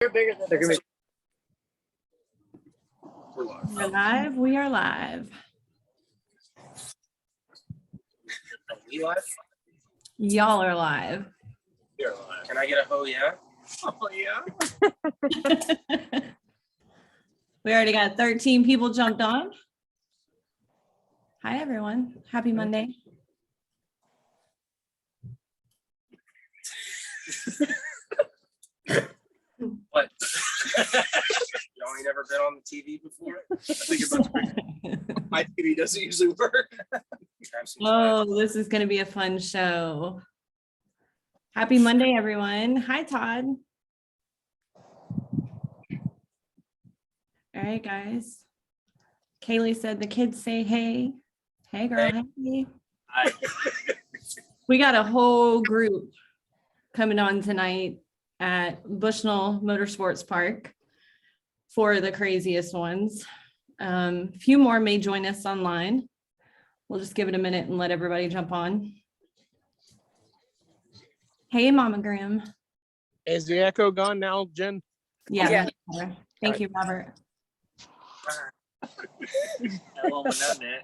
They're bigger than this. We're live. We're live. We are live. We live? Y'all are live. You're live. Can I get a oh yeah? Oh yeah. We already got 13 people jumped on. Hi, everyone. Happy Monday. What? Y'all ain't ever been on the TV before? I think about my TV doesn't usually work. Oh, this is going to be a fun show. Happy Monday, everyone. Hi, Todd. All right, guys. Kaylee said the kids say hey. Hey, girl. Hey. Hi. We got a whole group coming on tonight at Bushnell Motorsports Park for the craziest ones. A few more may join us online. We'll just give it a minute and let everybody jump on. Hey, Mama Graham. Is the echo gone now, Jen? Yeah. Thank you, Robert. I won't know that.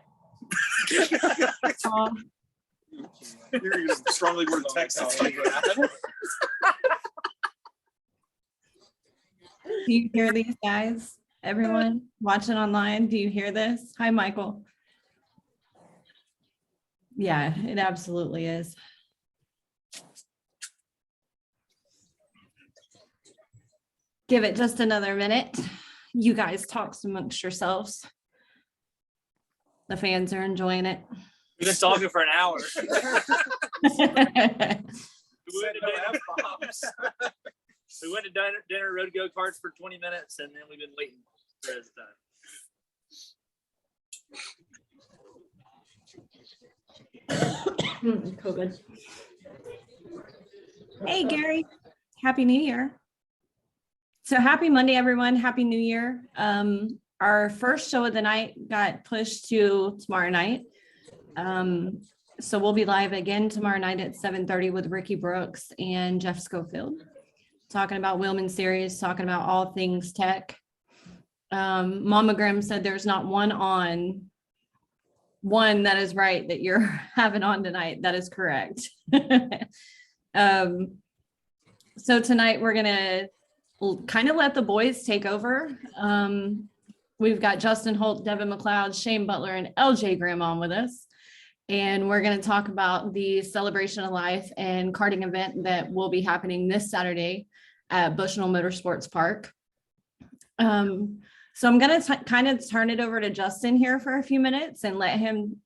You're using strongly worded text. Do you hear these guys? Everyone watching online, do you hear this? Hi, Michael. Yeah, it absolutely is. Give it just another minute. You guys talk amongst yourselves. The fans are enjoying it. We've been talking for an hour. We went to dinner, rode go-karts for 20 minutes, and then we've been waiting for this time. COVID. Hey, Gary. Happy New Year. So happy Monday, everyone. Happy New Year. Our first show of the night got pushed to tomorrow night. So we'll be live again tomorrow night at 7:30 with Ricky Brooks and Jeff Schofield, talking about Wheelman Series, talking about all things tech. Mama Grimm said there's not one that is right that you're having on tonight. That is correct. So tonight we're gonna kind of let the boys take over. We've got Justin Holt, Devin McLeod, Shane Butler, and LJ Graham on with us. And we're going to talk about the Celebration of Life and karting event that will be happening this Saturday at Bushnell Motorsports Park. So I'm going to kind of turn it over to Justin here for a few minutes and let him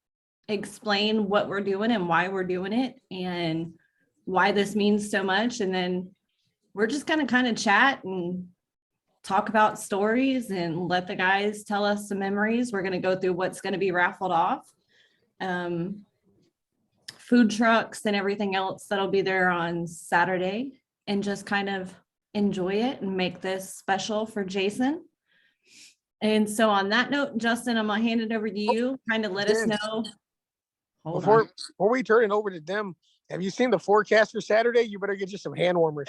explain what we're doing and why we're doing it and why this means so much. And then we're just going to kind of chat and talk about stories and let the guys tell us some memories. We're going to go through what's going to be raffled off. Food trucks and everything else that'll be there on Saturday, and just kind of enjoy it and make this special for Jason. And so on that note, Justin, I'm gonna hand it over to you. Kind of let us know. Before we turn it over to them, have you seen the forecast for Saturday? You better get you some hand warmers.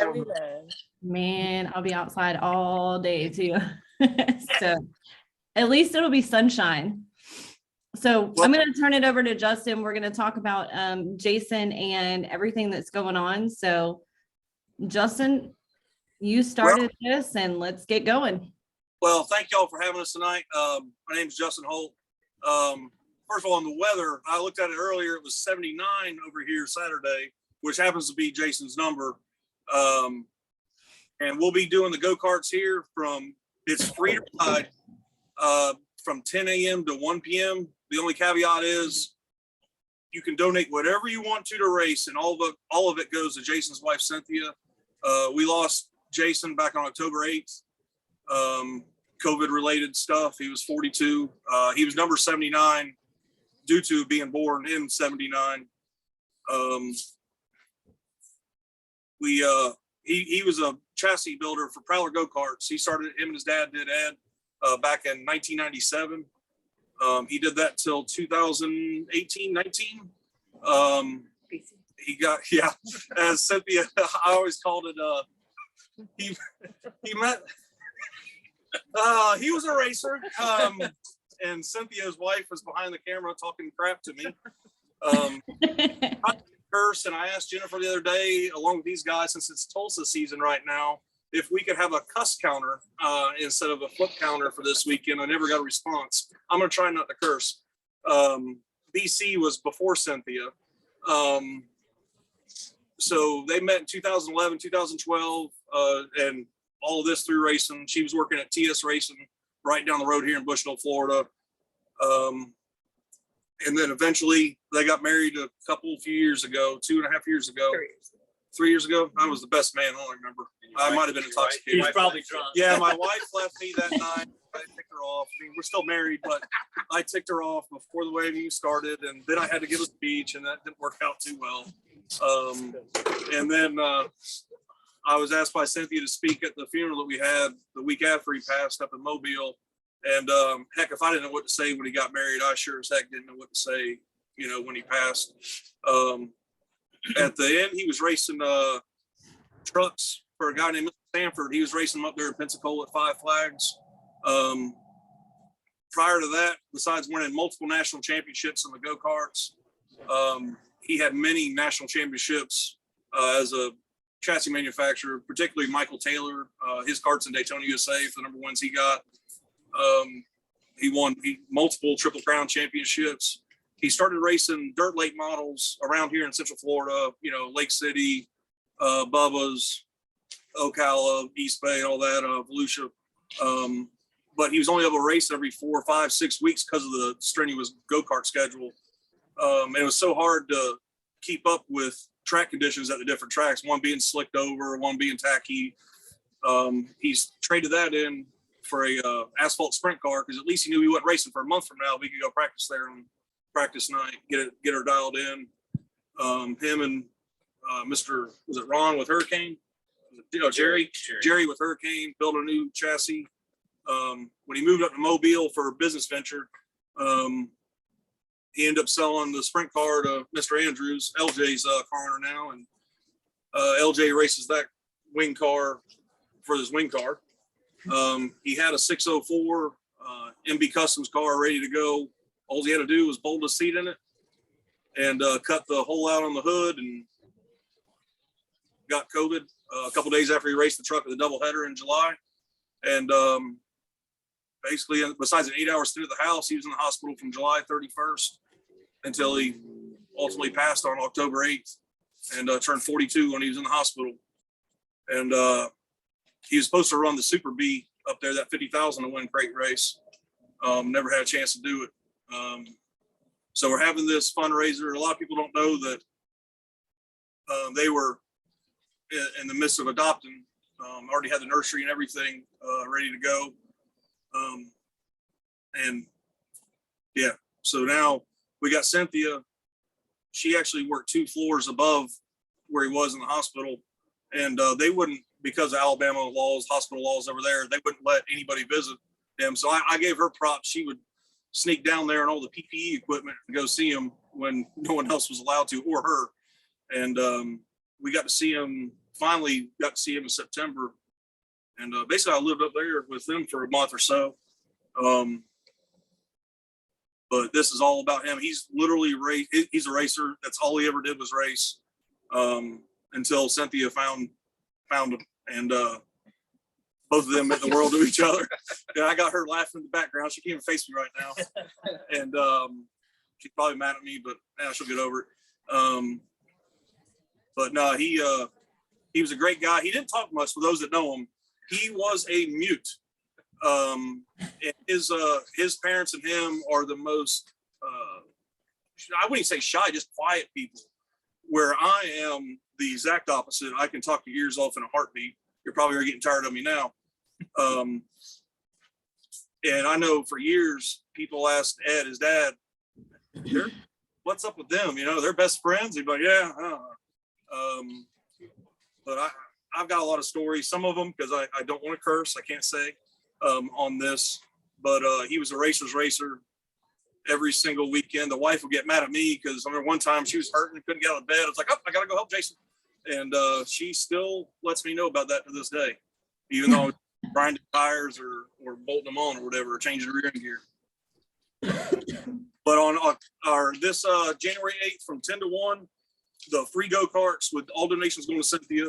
Man, I'll be outside all day too. So at least it'll be sunshine. So I'm going to turn it over to Justin. We're going to talk about Jason and everything that's going on. So Justin, you started this and let's get going. Well, thank y'all for having us tonight. My name is Justin Holt. First of all, on the weather, I looked at it earlier. It was 79 over here Saturday, which happens to be Jason's number. And we'll be doing the go-karts here it's free to ride from 10 a.m. to 1 p.m. The only caveat is you can donate whatever you want to race, and all of it goes to Jason's wife, Cynthia. We lost Jason back on October 8th. COVID-related stuff. He was 42. He was number 79 due to being born in 79. He was a chassis builder for Prowler go-karts. He started, him and his dad did Ed back in 1997. He did that till 2018, 19. He got, as Cynthia, I always called it he met. He was a racer. And Cynthia's wife was behind the camera talking crap to me. Curse, and I asked Jennifer the other day, along with these guys, since it's Tulsa season right now, if we could have a cuss counter instead of a flip counter for this weekend. I never got a response. I'm gonna try not to curse. BC was before Cynthia. So they met in 2011, 2012, and all of this through racing. She was working at TS Racing right down the road here in Bushnell, Florida. And then eventually they got married a few years ago, 2.5 years ago. 3 years ago. I was the best man. I don't remember. I might have been intoxicated. He's probably drunk. Yeah, my wife left me that night. I ticked her off. I mean, we're still married, but I ticked her off before the wedding started, and then I had to give a speech, and that didn't work out too well. And then I was asked by Cynthia to speak at the funeral that we had the week after he passed up in Mobile. And heck, if I didn't know what to say when he got married, I sure as heck didn't know what to say, when he passed. At the end, he was racing trucks for a guy named Mr. Sanford. He was racing them up there in Pensacola at Five Flags. Prior to that, besides winning multiple national championships in the go-karts, he had many national championships as a chassis manufacturer, particularly Michael Taylor, his karts in Daytona, USA, for the number ones he got. He won multiple Triple Crown championships. He started racing dirt lake models around here in Central Florida, Lake City, Bubba's, Ocala, East Bay, all that, Volusia. But he was only able to race every 4, 5, 6 weeks because of the strenuous go-kart schedule. And it was so hard to keep up with track conditions at the different tracks, one being slicked over, one being tacky. He's traded that in for a asphalt sprint car because at least he knew he wasn't racing for a month from now. We could go practice there on practice night, get her dialed in. Him and Mr. was it Ron with Hurricane? Jerry with Hurricane built a new chassis. When he moved up to Mobile for a business venture, he ended up selling the sprint car to Mr. Andrews, LJ's car owner now, and LJ races that wing car for his wing car. He had a 604 MB Customs car ready to go. All he had to do was bolt a seat in it and cut the hole out on the hood, and got COVID a couple days after he raced the truck at the doubleheader in July. And basically, besides an 8-hour stint at the house, he was in the hospital from July 31st until he ultimately passed on October 8th, and turned 42 when he was in the hospital. And he was supposed to run the Super B up there, that 50,000 to win crate race. Never had a chance to do it. So we're having this fundraiser. A lot of people don't know that they were in the midst of adopting, already had the nursery and everything ready to go. And yeah, so now we got Cynthia. She actually worked 2 floors above where he was in the hospital, and they wouldn't, because of Alabama laws, hospital laws over there, they wouldn't let anybody visit him. So I gave her props. She would sneak down there and all the PPE equipment and go see him when no one else was allowed to, or her. And we got to see him, finally got to see him in September. And basically I lived up there with him for a month or so. But this is all about him. He's literally he's a racer. That's all he ever did was race, until Cynthia found him, and both of them meant the world to each other. Yeah, I got her laughing in the background. She can't even face me right now, and she's probably mad at me, but now she'll get over it. But no, he was a great guy. He didn't talk much. For those that know him, he was a mute. And his parents and him are the most, I wouldn't say shy, just quiet people, where I am the exact opposite. I can talk your ears off in a heartbeat. You're probably already getting tired of me now. And I know for years people asked Ed, his dad, what's up with them? They're best friends. He'd be like, yeah. But I've got a lot of stories, some of them, because I don't want to curse, I can't say on this, but he was a racer's racer every single weekend. The wife would get mad at me because I remember one time she was hurting, couldn't get out of bed. I was like, oh, I got to go help Jason. And she still lets me know about that to this day, even though I'm grinding tires or bolting them on or whatever, or changing rear end gear. But on our this January 8th from 10 to 1, the free go-karts with all donations going to Cynthia.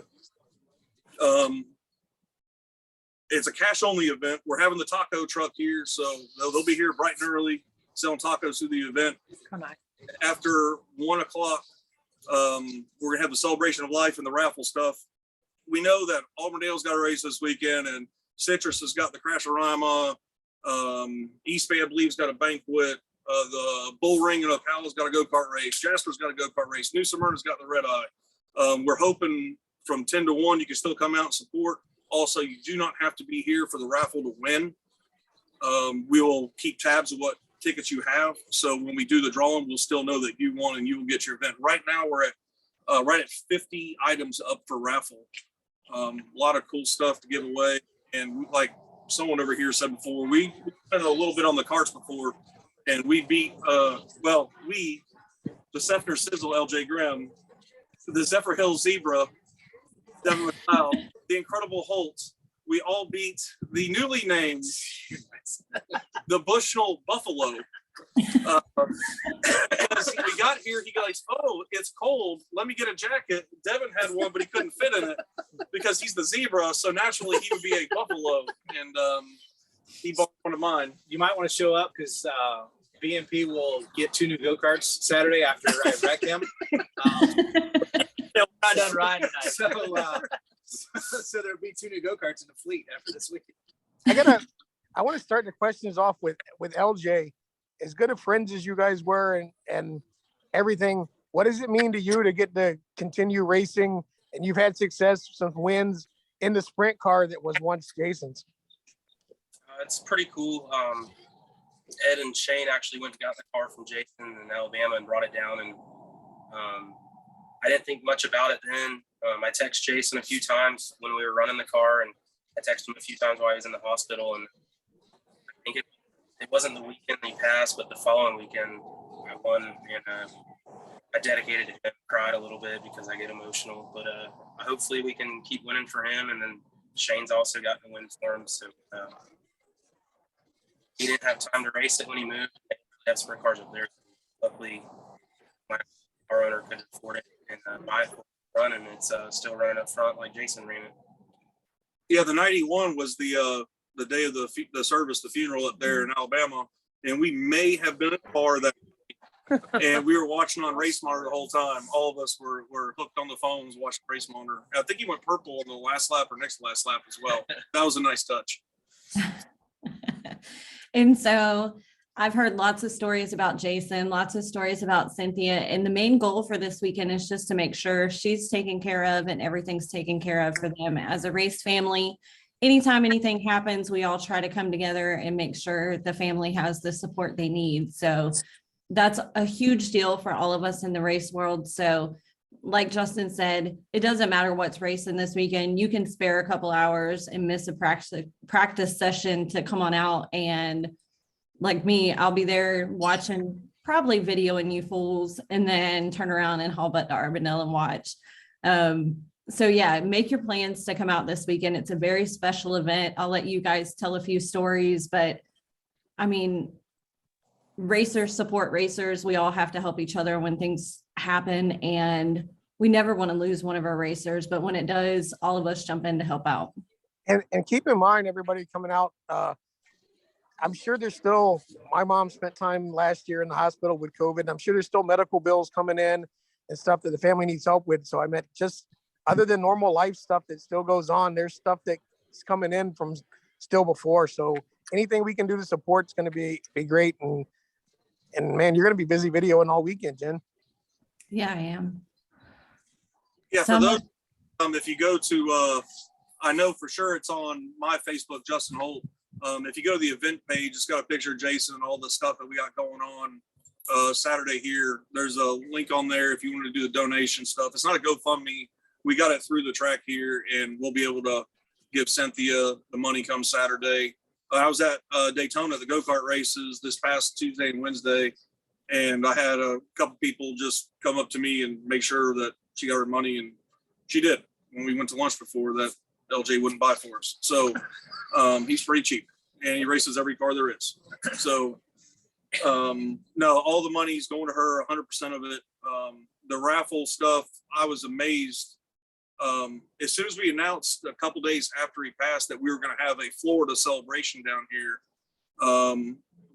It's a cash-only event. We're having the taco truck here, so they'll be here bright and early selling tacos through the event. After 1 o'clock, we're gonna have the celebration of life and the raffle stuff. We know that Auburndale's got a race this weekend, and Citrus has got the Crash-A-Rama. East Bay, I believe, has got a banquet. The Bull Ring in Ocala's got a go-kart race. Jasper's got a go-kart race. New Smyrna's got the Red Eye. We're hoping from 10 to 1, you can still come out and support. Also, you do not have to be here for the raffle to win. We will keep tabs of what tickets you have. So when we do the drawing, we'll still know that you won and you will get your event. Right now, we're at right at 50 items up for raffle. A lot of cool stuff to give away. And like someone over here said before, we spent a little bit on the carts before, and we beat, the Sefner Sizzle, LJ Grimm, the Zephyr Hill Zebra, Devin McLeod, the Incredible Holt. We all beat the newly named the Bushnell Buffalo. As we got here, he goes, "Oh, it's cold. Let me get a jacket." Devin had one, but he couldn't fit in it because he's the zebra. So naturally, he would be a buffalo, and he bought one of mine. You might want to show up because BMP will get 2 new go-karts Saturday after I wreck them. We're not done riding tonight. So there'll be 2 new go-karts in the fleet after this weekend. I want to start the questions off with LJ. As good of friends as you guys were and everything, what does it mean to you to get to continue racing? And you've had success, some wins in the sprint car that was once Jason's. It's pretty cool. Ed and Shane actually went and got the car from Jason in Alabama and brought it down. And I didn't think much about it then. I texted Jason a few times when we were running the car, and I texted him a few times while I was in the hospital. And I think it wasn't the weekend he passed, but the following weekend I won, and I dedicated it and cried a little bit because I get emotional. But hopefully we can keep winning for him, and then Shane's also gotten a win for him. So he didn't have time to race it when he moved. They have sprint cars up there. Luckily, my car owner could afford it and buy it for run, and it's still running up front like Jason ran it. Yeah, the 91 was the day of the service, the funeral up there in Alabama, and we may have been at the bar that day. And we were watching on Race Monitor the whole time. All of us were hooked on the phones watching Race Monitor. I think he went purple on the last lap or next to last lap as well. That was a nice touch. And so I've heard lots of stories about Jason, lots of stories about Cynthia. And the main goal for this weekend is just to make sure she's taken care of and everything's taken care of for them as a race family. Anytime anything happens, we all try to come together and make sure the family has the support they need. So that's a huge deal for all of us in the race world. So like Justin said, it doesn't matter what's racing this weekend. You can spare a couple hours and miss a practice session to come on out. And like me, I'll be there watching, probably videoing you fools, and then turn around and haul butt to Arbonell and watch. So yeah, make your plans to come out this weekend. It's a very special event. I'll let you guys tell a few stories, but I mean, racers support racers. We all have to help each other when things happen, and we never want to lose one of our racers, but when it does, all of us jump in to help out. And keep in mind, everybody coming out, I'm sure there's still, my mom spent time last year in the hospital with COVID. I'm sure there's still medical bills coming in and stuff that the family needs help with. So I meant just other than normal life stuff that still goes on, there's stuff that's coming in from still before. So anything we can do to support is going to be great. And man, you're going to be busy videoing all weekend, Jen. Yeah, I am. Yeah, for those, if you go to, I know for sure it's on my Facebook, Justin Holt. If you go to the event page, it's got a picture of Jason and all the stuff that we got going on Saturday here. There's a link on there if you want to do the donation stuff. It's not a GoFundMe. We got it through the track here, and we'll be able to give Cynthia the money come Saturday. I was at Daytona, the go-kart races this past Tuesday and Wednesday, and I had a couple people just come up to me and make sure that she got her money, and She did when we went to lunch before that LJ wouldn't buy for us. So he's pretty cheap and he races every car there is. So no, all the money's going to her, 100% of it. The raffle stuff, I was amazed. As soon as we announced a couple days after he passed that we were going to have a Florida celebration down here,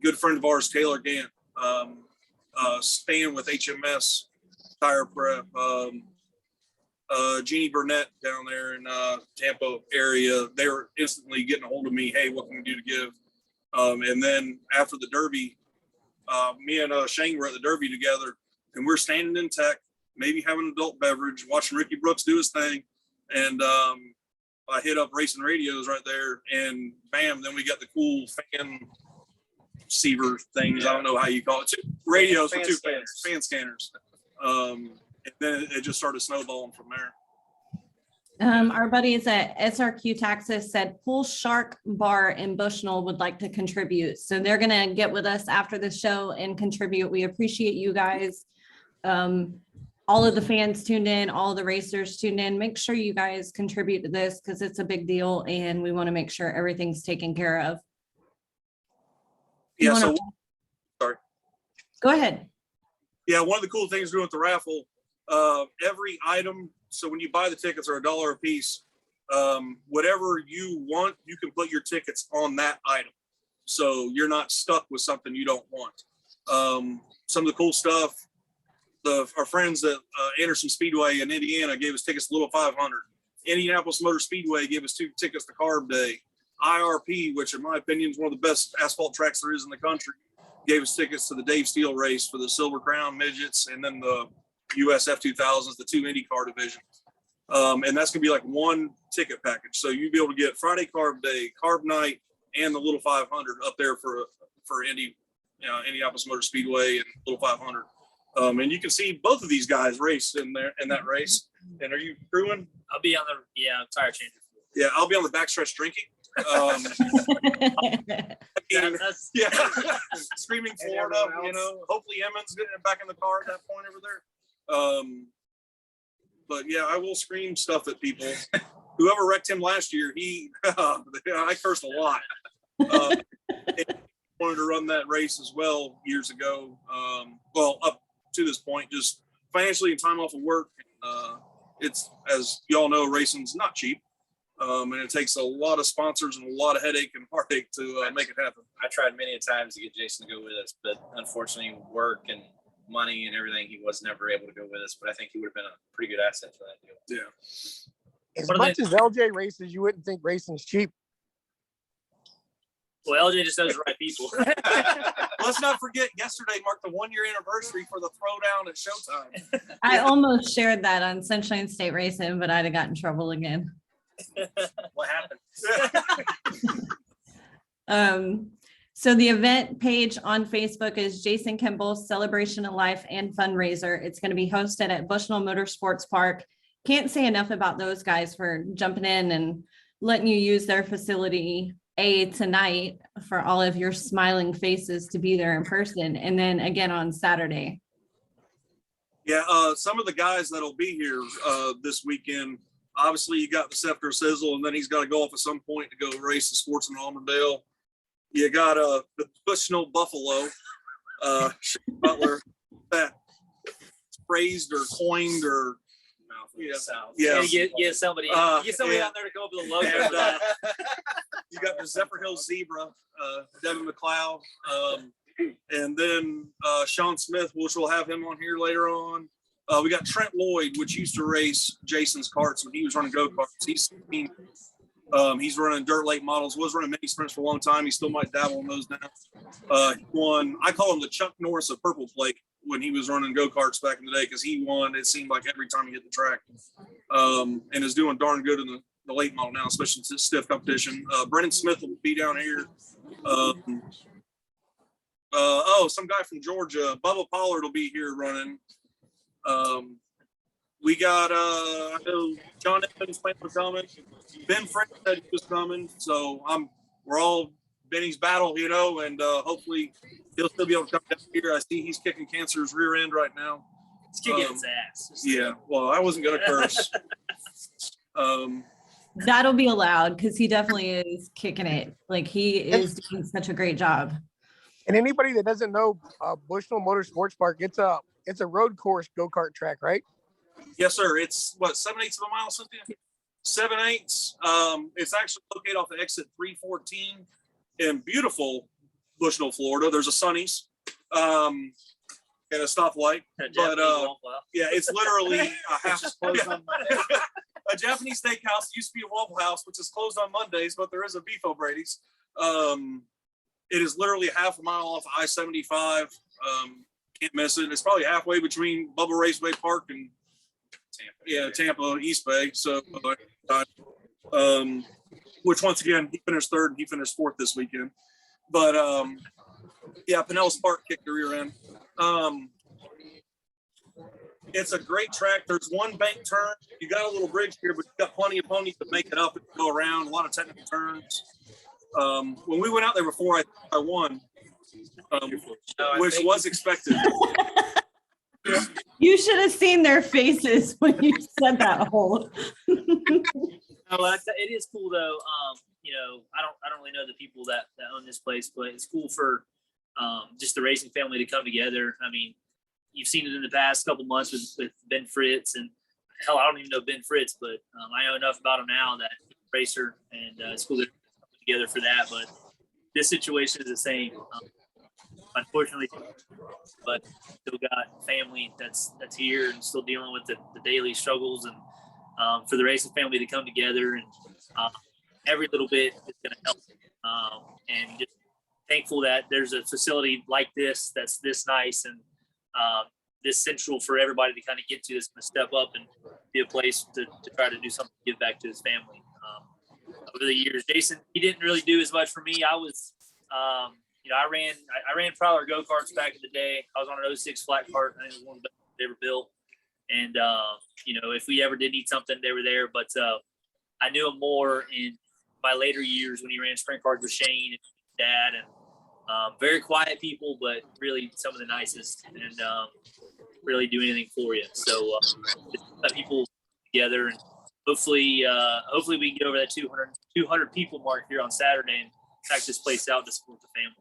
good friend of ours, Taylor Gant, staying with HMS Tire Prep, Jeannie Burnett down there in Tampa area, they were instantly getting a hold of me. Hey, what can we do to give? And then after the Derby, me and Shane were at the Derby together, and we're standing in tech, maybe having an adult beverage, watching Ricky Brooks do his thing. And I hit up Racing Radios right there, and bam, then we got the cool fan receiver things. I don't know how you call it. Radios with two fan scanners. And then it just started snowballing from there. Our buddies at SRQ Taxis said Pool Shark Bar in Bushnell would like to contribute. So they're going to get with us after the show and contribute. We appreciate you guys. All of the fans tuned in, all of the racers tuned in. Make sure you guys contribute to this because it's a big deal and we want to make sure everything's taken care of. Yeah, so sorry. Go ahead. Yeah, one of the cool things doing with the raffle, every item, so when you buy the tickets are $1 a piece, whatever you want, you can put your tickets on that item. So you're not stuck with something you don't want. Some of the cool stuff, our friends at Anderson Speedway in Indiana gave us tickets to Little 500. Indianapolis Motor Speedway gave us 2 tickets to Carb Day. IRP, which in my opinion is one of the best asphalt tracks there is in the country, gave us tickets to the Dave Steele race for the Silver Crown midgets and then the US F2000s, the 2 IndyCar divisions. And that's gonna be like one ticket package. So you'll be able to get Friday Carb Day, Carb Night, and the Little 500 up there for Indianapolis Motor Speedway and Little 500. And you can see both of these guys race in that race. And are you crewing? I'll be on the tire changer. Yeah, I'll be on the backstretch drinking. Screaming Florida, hopefully Emmons getting back in the car at that point over there. But yeah, I will scream stuff at people. Whoever wrecked him last year, I cursed a lot. Wanted to run that race as well years ago. Well, up to this point, just financially and time off of work. It's, as y'all know, racing's not cheap. And it takes a lot of sponsors and a lot of headache and heartache to make it happen. I tried many times to get Jason to go with us, but unfortunately work and money and everything, he was never able to go with us, but I think he would have been a pretty good asset for that deal. Yeah. As much as LJ races, you wouldn't think racing's cheap. Well, LJ just knows the right people. Let's not forget, yesterday marked the 1-year anniversary for the throwdown at Showtime. I almost shared that on Sunshine State Racing, but I'd have got in trouble again. What happened? So the event page on Facebook is Jason Kimball's Celebration of Life and Fundraiser. It's going to be hosted at Bushnell Motorsports Park. Can't say enough about those guys for jumping in and letting you use their facility tonight for all of your smiling faces to be there in person, and then again on Saturday. Yeah, some of the guys that'll be here this weekend. Obviously, you got the Scepter Sizzle, and then he's got to go off at some point to go race the Sportsman Almerdale. You got the Bushnell Buffalo, Shane Butler, that praised or coined or Get somebody out there to go over the logo. And, you got the Zephyrhill Zebra, Devin McLeod, and then Sean Smith, which we'll have him on here later on. We got Trent Lloyd, which used to race Jason's karts when he was running go-karts. He's running dirt late models, was running mini sprints for a long time. He still might dabble in those now. He won, I call him the Chuck Norris of Purple Flake when he was running go-karts back in the day, because he won, it seemed like every time he hit the track, and is doing darn good in the late model now, especially in stiff competition. Brennan Smith will be down here. Some guy from Georgia, Bubba Pollard will be here running. We got I know John Evans plan for coming. Ben Frank said he was coming, so we're all Benny's battle, and hopefully he'll still be able to come down here. I see he's kicking cancer's rear end right now. He's kicking his ass. Yeah, well, I wasn't gonna curse. That'll be allowed because he definitely is kicking it. Like he is doing such a great job. And anybody that doesn't know, Bushnell Motor Sports Park, it's a road course go-kart track, right? Yes, sir. It's what, 7/8 of a mile, Cynthia? 7/8. It's actually located off the exit 314 in beautiful Bushnell, Florida. There's a Sonny's and a stoplight. But yeah, it's literally a half closed on Monday. a Japanese steakhouse. Used to be a Waffle House, which is closed on Mondays, but there is a Beef O'Brady's. It is literally half a mile off I-75. Can't miss it. It's probably halfway between Bubba Raceway Park and Tampa East Bay. So, which once again, he finished third and he finished fourth this weekend. But Pinellas Park kicked the rear end. It's a great track. There's one bank turn. You got a little bridge here, but you got plenty of ponies to make it up and go around. A lot of technical turns. When we went out there before, I won, which was expected. You should have seen their faces when you said that whole. It is cool though. I don't really know the people that own this place, but it's cool for just the racing family to come together. I mean, you've seen it in the past couple months with Ben Fritz, and hell, I don't even know Ben Fritz, but I know enough about him now that he's a racer, and it's cool to come together for that. But this situation is the same. Unfortunately, but still got family that's here and still dealing with the daily struggles, and for the racing family to come together and every little bit is going to help. And just thankful that there's a facility like this that's this nice and this central for everybody to kind of get to. That's going to step up and be a place to try to do something to give back to his family. Over the years, Jason, he didn't really do as much for me. I was I ran Prowler go-karts back in the day. I was on an 06 flat cart. I think it was one of the best they ever built. And, if we ever did need something, they were there. But I knew him more in my later years when he ran sprint cars with Shane and Dad. And very quiet people, but really some of the nicest, and really do anything for you. So just let people together, and hopefully we can get over that 200 people mark here on Saturday and pack this place out to support the family.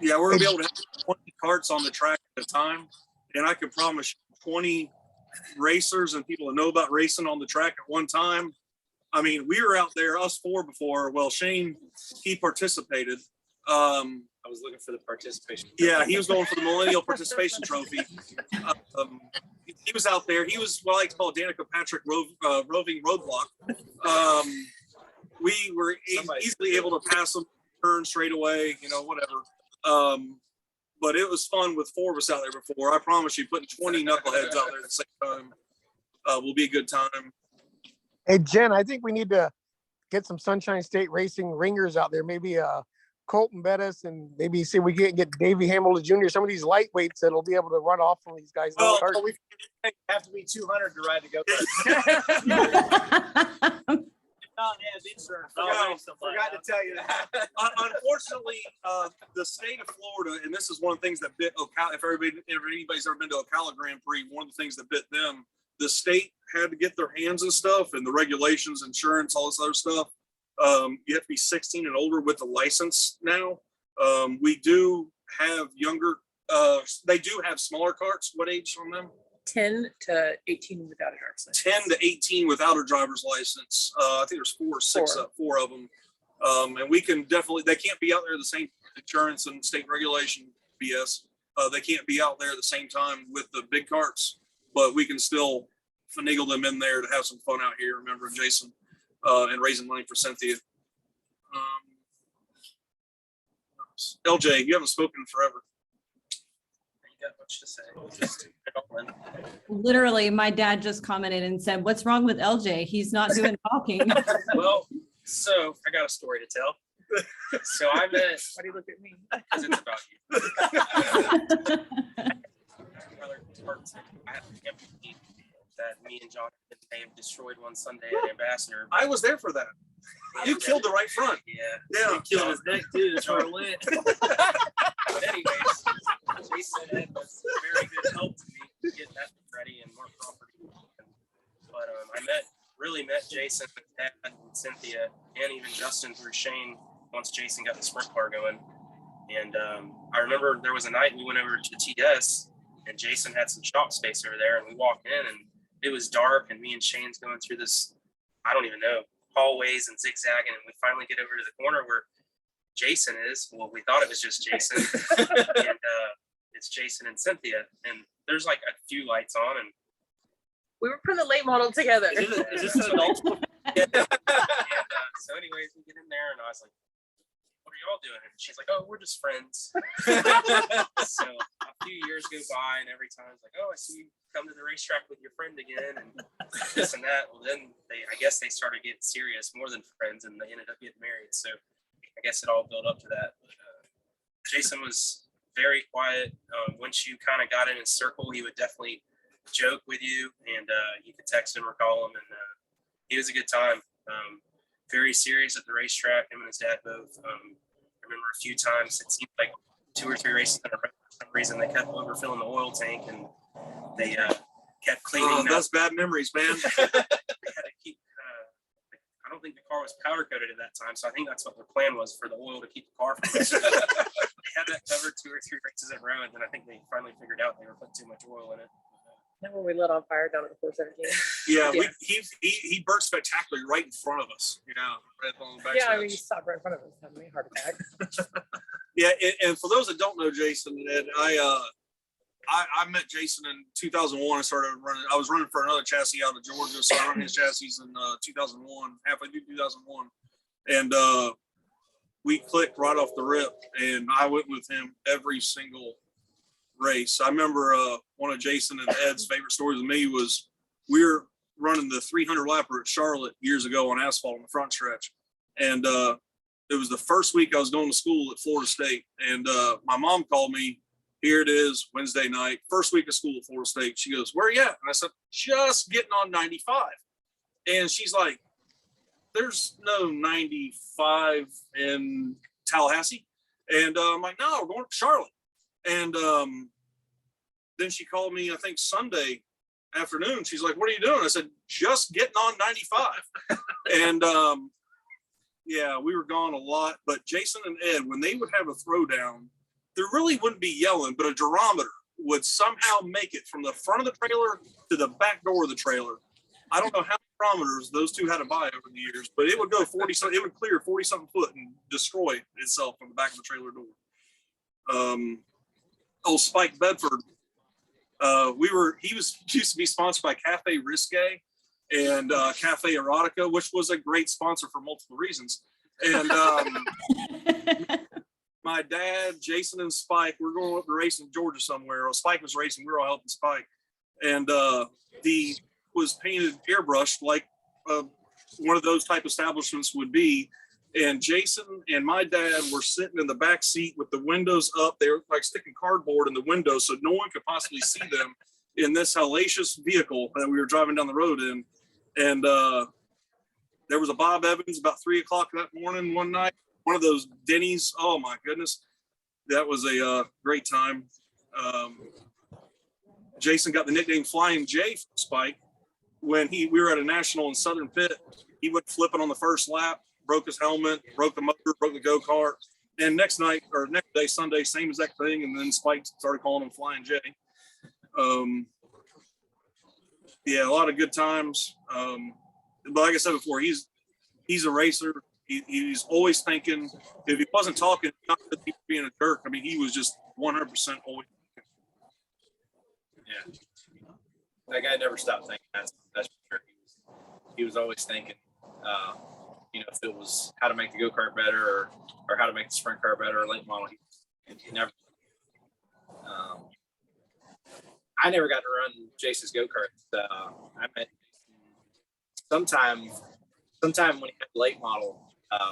Yeah, we're gonna be able to have 20 carts on the track at a time, and I can promise you 20 racers and people that know about racing on the track at one time. I mean, we were out there, us four before. Well, Shane, he participated. I was looking for the participation. Yeah, he was going for the Millennial Participation Trophy. He was out there. He was what I like to call Danica Patrick roving roadblock. We were easily able to pass them, turn straight away, whatever. But it was fun with four of us out there before. I promise you, putting 20 knuckleheads out there at the same time will be a good time. Hey, Jen, I think we need to get some Sunshine State Racing ringers out there. Maybe Colton Bettis, and maybe see if we can get Davey Hamilton Jr., some of these lightweights that'll be able to run off from these guys. Well, we have to be 200 to ride the go-kart. Forgot to tell you that. Unfortunately, the state of Florida, and this is one of the things that bit Ocala. If anybody's ever been to Ocala Grand Prix, one of the things that bit them, the state had to get their hands and stuff, and the regulations, insurance, all this other stuff. You have to be 16 and older with a license now. We do have younger. They do have smaller carts. What age on them? 10 to 18 without a driver's license. 10 to 18 without a driver's license. I think there's four of them. And we can definitely, they can't be out there the same insurance and state regulation BS. They can't be out there at the same time with the big carts, but we can still finagle them in there to have some fun out here. Remember Jason and raising money for Cynthia. LJ, you haven't spoken in forever. Got much to say. Just Literally, my dad just commented and said, "What's wrong with LJ? He's not doing talking." Well, so I got a story to tell. So I met. Why do you look at me? Because it's about you. I have an empty that me and John may have destroyed one Sunday at Ambassador. I was there for that. You killed the right front. Yeah. He killed his neck too. That's where it went. But anyways, Jason was very good help to me getting that ready and more property. But I really met Cynthia, and even Justin through Shane once Jason got the sprint car going. And I remember there was a night we went over to TS, and Jason had some shop space over there, and we walked in, and it was dark, and me and Shane's going through this, I don't even know, hallways and zigzagging, and we finally get over to the corner where Jason is. Well, we thought it was just Jason, and it's Jason and Cynthia, and there's like a few lights on, and We were putting the late model together. Is this an adult? and, so anyways, we get in there, and I was like, what are y'all doing? And she's like, oh, we're just friends. So a few years go by, and every time it's like, oh, I see you come to the racetrack with your friend again, and this and that. Well, then I guess they started getting serious, more than friends, and they ended up getting married. So I guess it all built up to that. But, Jason was very quiet. Once you kind of got in his circle, he would definitely joke with you, and you could text him or call him, and he was a good time. Very serious at the racetrack, him and his dad both. I remember a few times, it seemed like 2 or 3 races in a row, for some reason they kept overfilling the oil tank, and they kept cleaning. That's bad memories, man. They had to keep, I don't think the car was powder coated at that time, so I think that's what their plan was, for the oil to keep the car from it. They had that covered 2 or 3 races in a row, and then I think they finally figured out they were putting too much oil in it. Remember when we lit on fire down at the 417? Yeah, Yeah. he burnt spectacularly right in front of us, right on the back. Yeah, I mean, you stopped right in front of us, having a heart attack. Yeah, and for those that don't know Jason, Ed, I met Jason in 2001. I was running for another chassis out of Georgia, so I ran his chassis in 2001, halfway through 2001, and we clicked right off the rip. And I went with him every single race. I remember one of Jason and Ed's favorite stories with me was we were running the 300 lapper at Charlotte years ago on asphalt on the front stretch, and it was the first week I was going to school at Florida State, and my mom called me. Here it is, Wednesday night, first week of school at Florida State. She goes, "Where are you at?" And I said, "Just getting on 95." And she's like, "There's no 95 in Tallahassee." And I'm like, "No, we're going to Charlotte." And then she called me, I think Sunday afternoon. She's like, "What are you doing?" I said, "Just getting on 95." And yeah, we were gone a lot. But Jason and Ed, when they would have a throwdown, there really wouldn't be yelling, but a durometer would somehow make it from the front of the trailer to the back door of the trailer. I don't know how many durometers those two had to buy over the years, but it would go 40, so it would clear 40 something foot and destroy itself from the back of the trailer door. Old Spike Bedford, he used to be sponsored by Cafe Risque and Cafe Erotica, which was a great sponsor for multiple reasons. And my dad, Jason, and Spike, we're going up to race in Georgia somewhere. Or Spike was racing, we were all helping Spike. And the was painted airbrushed like one of those type establishments would be. And Jason and my dad were sitting in the back seat with the windows up. They were like sticking cardboard in the window so no one could possibly see them in this hellacious vehicle that we were driving down the road in. And there was a Bob Evans about 3 o'clock that morning one night, one of those Denny's. Oh my goodness. That was a great time. Jason got the nickname Flying J from Spike. When we were at a national in Southern Pit, he went flipping on the first lap, broke his helmet, broke the motor, broke the go-kart. And next day, Sunday, same exact thing. And then Spike started calling him Flying J. Yeah, a lot of good times. But like I said before, he's a racer. He's always thinking. If he wasn't talking, not that he was being a jerk. I mean, he was just 100% always. Yeah, that guy never stopped thinking. That's for sure. He was always thinking. If it was how to make the go-kart better or how to make the sprint car better or late model, he never. I never got to run Jason's go-kart. I met sometime when he had late model,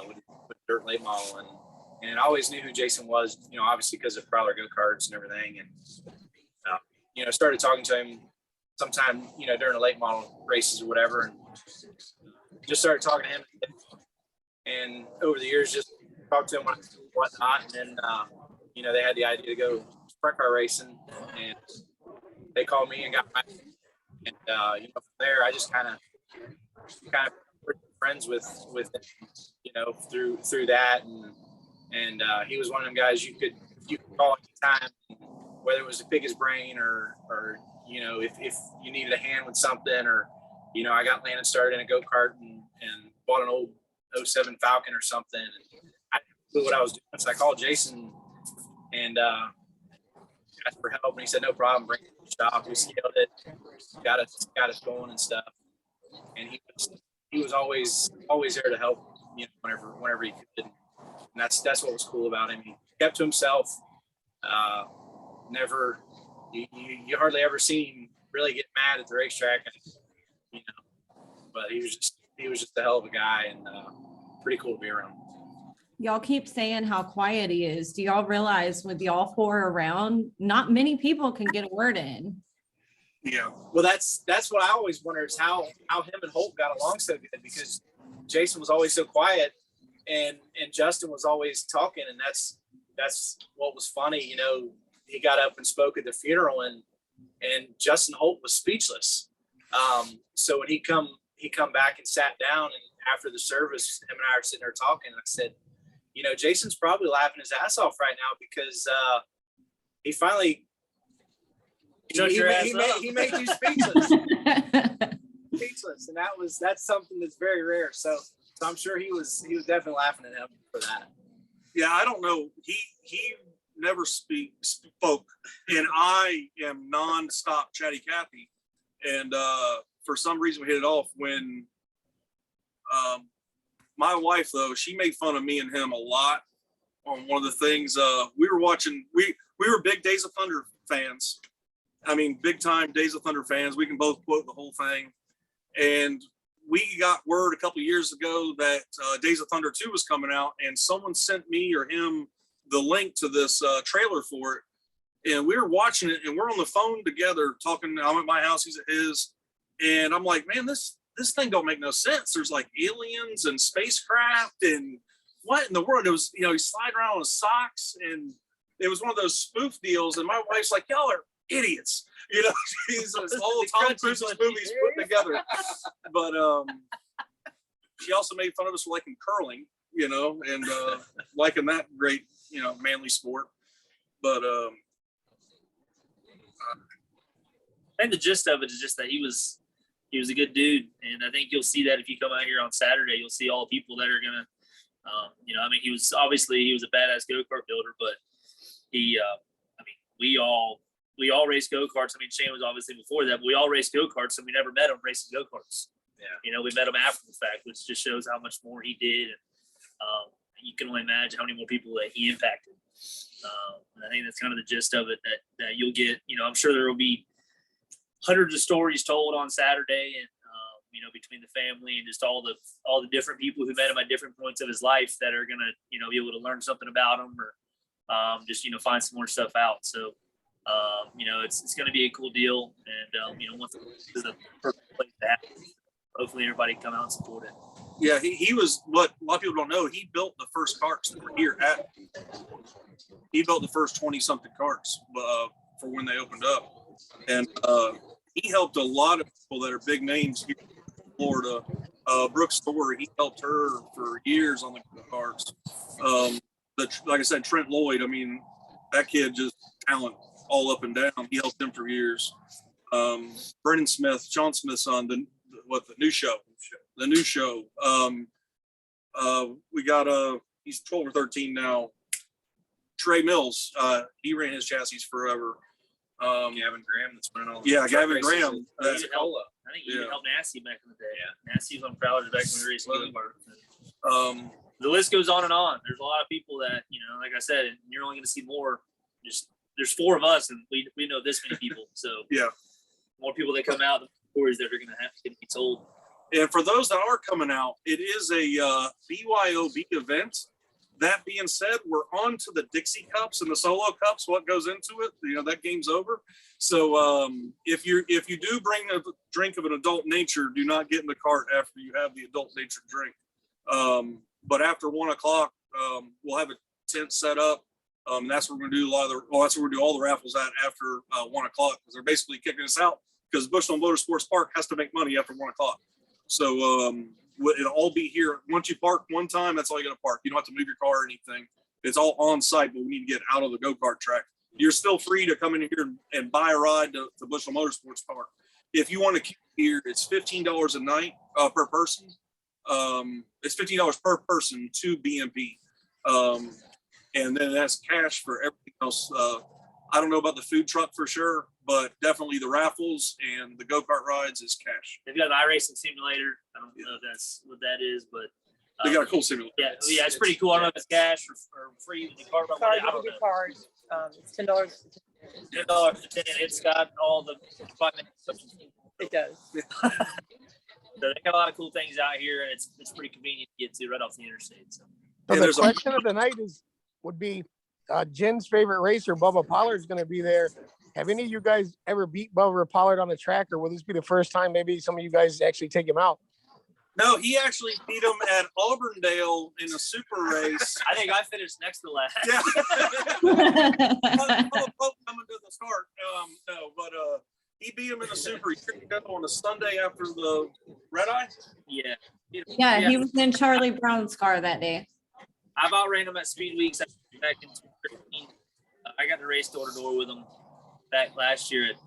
with dirt late model, and I always knew who Jason was. Obviously because of Prowler go-karts and everything, and started talking to him sometime during the late model races or whatever, and just started talking to him. And over the years, just talked to him whatnot, and then they had the idea to go sprint car racing, and they called me and got my. And from there, I just kind of friends with him, you know, through that, and he was one of them guys you could call anytime, whether it was to pick his brain or you know, if you needed a hand with something, or you know, I got Landon started in a go-kart and bought an old 07 Falcon or something, and I didn't know what I was doing, so I called Jason and asked for help, and he said no problem, bring it to the shop. We scaled it, got us going and stuff, and he was always there to help, you know, whenever he could, and that's what was cool about him. He kept to himself. Never, you hardly ever see him really get mad at the racetrack, and you know, but he was just a hell of a guy, and pretty cool to be around. Y'all keep saying how quiet he is. Do y'all realize with y'all four around, not many people can get a word in? Yeah. Well, that's what I always wonder, is how him and Holt got along so good, because Jason was always so quiet and Justin was always talking, and that's what was funny. You know, he got up and spoke at the funeral, and Justin Holt was speechless. So when he come back and sat down, and after the service, him and I were sitting there talking, and I said, you know, Jason's probably laughing his ass off right now, because he finally he made you speechless. Speechless, and that's something that's very rare. So I'm sure he was definitely laughing at him for that. Yeah, I don't know. He never spoke, and I am nonstop chatty Cathy, and for some reason we hit it off when my wife, though, she made fun of me and him a lot on one of the things. We were watching, we were big Days of Thunder fans. I mean, big time Days of Thunder fans. We can both quote the whole thing. And we got word a couple of years ago that Days of Thunder 2 was coming out, and someone sent me or him the link to this trailer for it. And we were watching it, and we're on the phone together talking. I'm at my house, he's at his. And I'm like, man, this thing don't make no sense. There's like aliens and spacecraft, and what in the world? It was, you know, he's sliding around on his socks, and it was one of those spoof deals. And my wife's like, y'all are idiots. You know, he's this whole Tom Cruise movies put together. But she also made fun of us for liking curling, you know, and liking that great, you know, manly sport. But I think the gist of it is just that he was a good dude, and I think you'll see that if you come out here on Saturday. You'll see all the people that are gonna, you know, I mean, he was a badass go-kart builder, but he, I mean, we all race go-karts. I mean, Shane was obviously before that, but we all raced go-karts, and we never met him racing go-karts. Yeah, you know, we met him after the fact, which just shows how much more he did, and you can only imagine how many more people that he impacted. And I think that's kind of the gist of it, that you'll get. You know, I'm sure there will be hundreds of stories told on Saturday, and you know, between the family and just all the different people who met him at different points of his life that are gonna, you know, be able to learn something about him, or just, you know, find some more stuff out. So you know, it's gonna be a cool deal, and you know, once it's the perfect place to happen. Hopefully everybody can come out and support it. yeah, he was, what a lot of people don't know, he built the first carts that were here at. He built the first 20-something carts for when they opened up. And he helped a lot of people that are big names here in Florida. Brooke Story, he helped her for years on the carts. Like I said, Trent Lloyd, I mean, that kid just talent all up and down. He helped him for years. Brendan Smith, Sean Smith's son, the new show. We got he's 12 or 13 now. Trey Mills, he ran his chassis forever. Gavin Graham, that's winning all the Gavin races. Graham. I think he helped Nasty back in the day. Yeah, Nasty was on Prowler's back when we raced go-kart. The list goes on and on. There's a lot of people that, you know, like I said, and you're only going to see more. There's four of us, and we know this many people. So yeah, more people that come out, the stories that are going to have to be told. And for those that are coming out, it is a BYOB event. That being said, we're on to the Dixie Cups and the Solo Cups. What goes into it, you know, that game's over. So if you do bring a drink of an adult nature, do not get in the cart after you have the adult nature drink. But after 1 o'clock, we'll have a tent set up. That's where we're going to do that's where we do all the raffles at after 1 o'clock, because they're basically kicking us out because Bushnell Motorsports Park has to make money after 1 o'clock. So it'll all be here. Once you park one time, that's all you got to park. You don't have to move your car or anything. It's all on site, but we need to get out of the go-kart track. You're still free to come in here and buy a ride to Bushnell Motorsports Park. If you want to keep here, it's $15 a night per person. It's $15 per person to BMP. And then that's cash for everything else. I don't know about the food truck for sure, but definitely the raffles and the go-kart rides is cash. They've got an iRacing simulator. I don't know if that's what that is, but They got a cool simulator. yeah, it's pretty cool. I don't know if it's cash or free with the card. Sorry, I you don't can do know. cards. It's $10. $10 and it's got all the 5 minutes. It does. So they got a lot of cool things out here, and it's pretty convenient to get to right off the interstate. So So And the there's a- question of the night would be Jen's favorite racer, Bubba Pollard's going to be there. Have any of you guys ever beat Bubba Pollard on the track, or will this be the first time maybe some of you guys actually take him out? No, he actually beat him at Auburndale in a super race. I think I finished next to last. Yeah. Coming to the start. He beat him in a super. He picked up on a Sunday after the red eye. Yeah. Yeah, he was in Charlie Brown's car that day. I've outran him at Speed Weeks back in 2013. I got to race door to door with him back last year at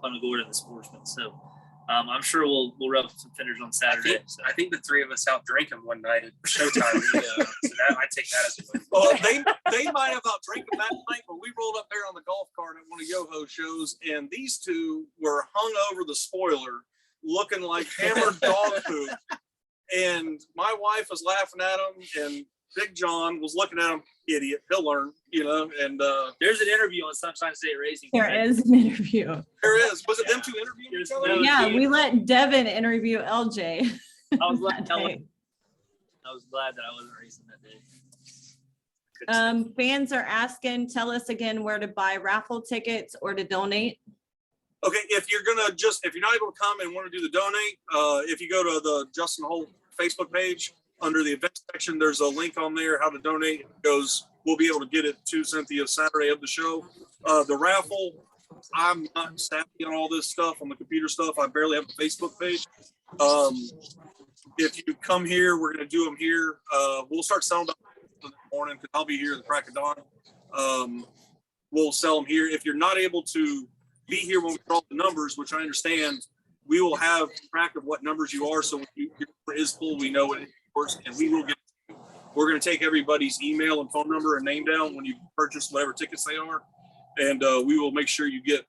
Punta Gorda, the Sportsman. So I'm sure we'll rub some fenders on Saturday. I think the three of us outdrank him one night at Showtime. So that, I take that as a win. Well, they might have outdrank him that night, but we rolled up there on the golf cart at one of Yoho's shows, and these two were hung over the spoiler, looking like hammered dog food. And my wife was laughing at him, and Big John was looking at him, idiot. He'll learn, And There's an interview on Sunshine State Racing. There is an interview. there is. Was it them two interviewing each other? Yeah, we let Devin interview LJ. I was glad that day. I wasn't racing that day. Fans are asking, tell us again where to buy raffle tickets or to donate. Okay, if you're not able to come and want to do the donate, if you go to the Justin Holt Facebook page, under the event section, there's a link on there how to donate. It goes, we'll be able to get it to Cynthia Saturday of the show. The raffle, I'm not savvy on all this stuff, on the computer stuff. I barely have a Facebook page. If you come here, we're going to do them here. We'll start selling them in the morning because I'll be here at the crack of dawn. We'll sell them here. If you're not able to be here when we draw the numbers, which I understand, we will have track of what numbers you are. So when your number is full, we know it. And we're going to take everybody's email and phone number and name down when you purchase whatever tickets they are, and we will make sure you get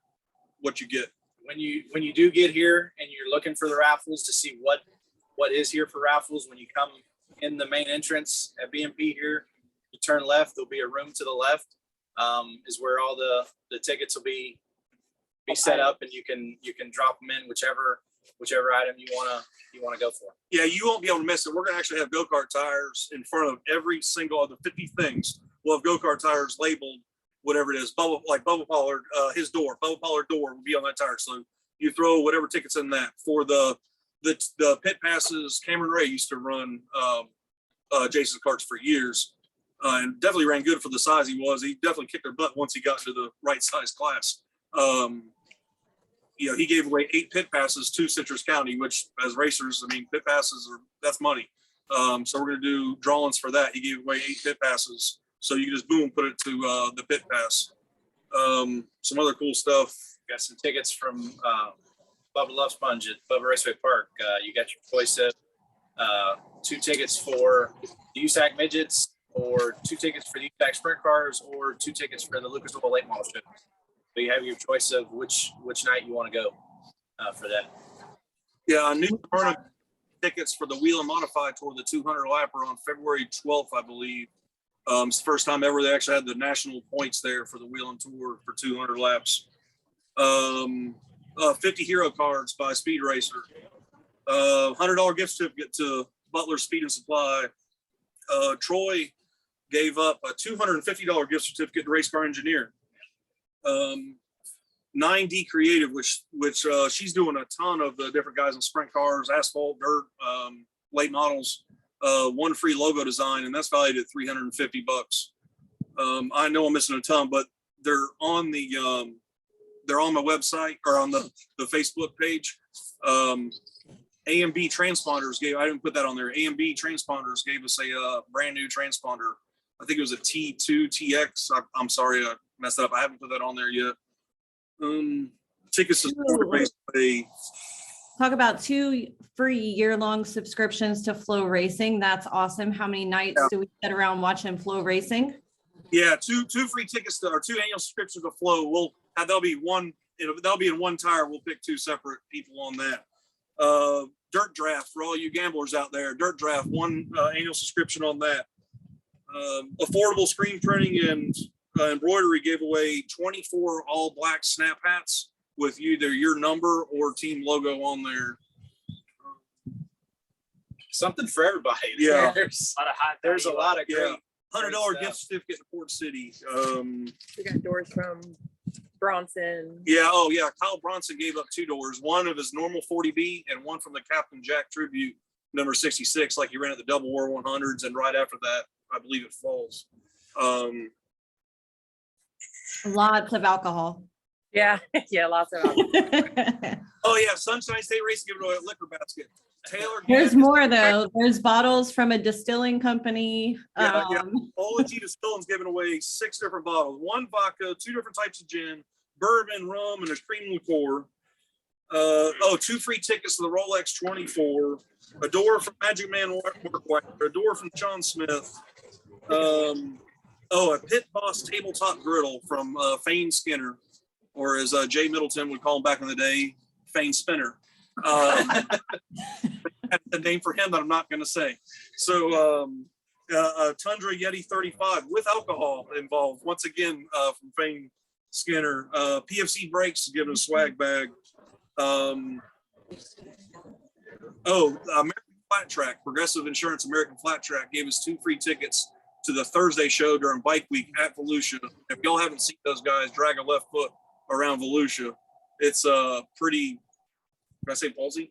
what you get. When you do get here and you're looking for the raffles to see what is here for raffles, when you come in the main entrance at BMP here, you turn left. There'll be a room to the left, is where all the tickets will be set up, and you can drop them in whichever item you want to go for. Yeah, you won't be able to miss it. We're going to actually have go-kart tires in front of every single of the 50 things. We'll have go-kart tires labeled whatever it is. Bubba Pollard, his door, Bubba Pollard door will be on that tire. So you throw whatever tickets in that. For the pit passes, Cameron Ray used to run Jason's karts for years, and definitely ran good for the size he was. He definitely kicked their butt once he got to the right size class. He gave away 8 pit passes to Citrus County, which as racers, pit passes that's money. So we're going to do drawings for that. He gave away 8 pit passes. So you can just boom, put it to the pit pass. Some other cool stuff. Got some tickets from Bubba Love Sponge at Bubba Raceway Park. You got your choice of 2 tickets for the USAC midgets, or 2 tickets for the USAC sprint cars, or 2 tickets for the Lucas Oil late model show. So you have your choice of which night you want to go for that. Yeah, new tickets for the Wheel and Modify Tour, the 200 lapper on February 12th, I believe. It's the first time ever they actually had the national points there for the Wheel and Tour for 200 laps. 50 hero cards by Speed Racer. $100 gift certificate to Butler Speed and Supply. Troy gave up a $250 gift certificate to Race Car Engineer. 9D Creative, which she's doing a ton of the different guys in sprint cars, asphalt, dirt, late models. 1 free logo design, and that's valued at $350. I know I'm missing a ton, but they're on my website or on the Facebook page. AMB transponders gave, I didn't put that on there. AMB transponders gave us a brand new transponder. I think it was a T2 TX. I'm sorry, I messed that up. I haven't put that on there yet. Tickets to basically. Talk about 2 free year-long subscriptions to Flow Racing. That's awesome. How many nights do we sit around watching Flow Racing? Yeah, two free tickets to, or 2 annual subscriptions to Flow. That'll be one. That'll be in one tire. We'll pick 2 separate people on that. Dirt Draft for all you gamblers out there. Dirt Draft, 1 annual subscription on that. Affordable screen printing and embroidery gave away 24 all black snap hats with either your number or team logo on there. Something for everybody. Yeah. There's A lot of high there's a value. lot of great. $100 gift certificate to Port City. We got doors from Bronson. Yeah. Oh, yeah. Kyle Bronson gave up 2 doors, one of his normal 40B and one from the Captain Jack Tribute number 66, like he ran at the Double War 100s. And right after that, I believe it falls. Lots of alcohol. Yeah, yeah, lots of alcohol. Oh, yeah. Sunshine State Racing giving away a liquor basket. Taylor. There's more though. There's bottles from a distilling company. Yeah. Ology Distilling's giving away 6 different bottles: 1 vodka, 2 different types of gin, bourbon, rum, and a cream liqueur. 2 free tickets to the Rolex 24, a door from Magic Man Workwear, a door from Sean Smith. A Pit Boss tabletop griddle from Fane Skinner, or as Jay Middleton would call him back in the day, Fane Spinner. That's a name for him that I'm not going to say. So a Tundra Yeti 35 with alcohol involved, once again, from Fane Skinner. PFC Brakes giving a swag bag. American Flat Track, Progressive Insurance American Flat Track gave us 2 free tickets to the Thursday show during Bike Week at Volusia. If y'all haven't seen those guys drag a left foot around Volusia, it's pretty, can I say ballsy?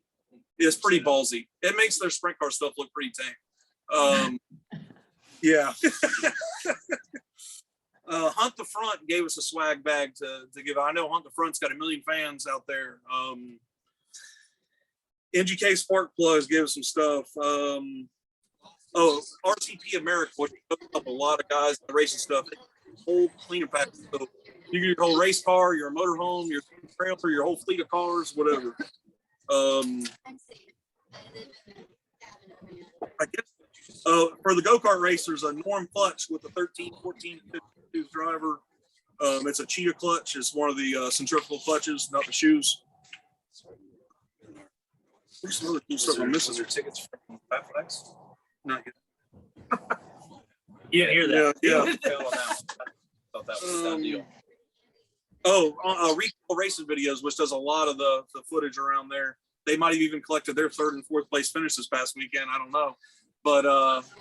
It's pretty ballsy. It makes their sprint car stuff look pretty tame. Yeah. Hunt the Front gave us a swag bag to give. I know Hunt the Front's got 1 million fans out there. NGK Spark Plugs gave us some stuff. RCP America, which hooked up a lot of guys in the racing stuff. Whole cleaner pack. So you get your whole race car, your motorhome, your trailer, your whole fleet of cars, whatever. I guess for the go-kart racers, a Norm clutch with a 13, 14, 52 driver. It's a cheetah clutch. It's one of the centrifugal clutches, not the shoes. There's some other cool stuff I'm missing. Your tickets from Raffle? Not yet. You didn't hear that. Yeah. I thought that was a done deal. Recall Racing Videos, which does a lot of the footage around there. They might have even collected their 3rd and 4th place finish this past weekend. I don't know. But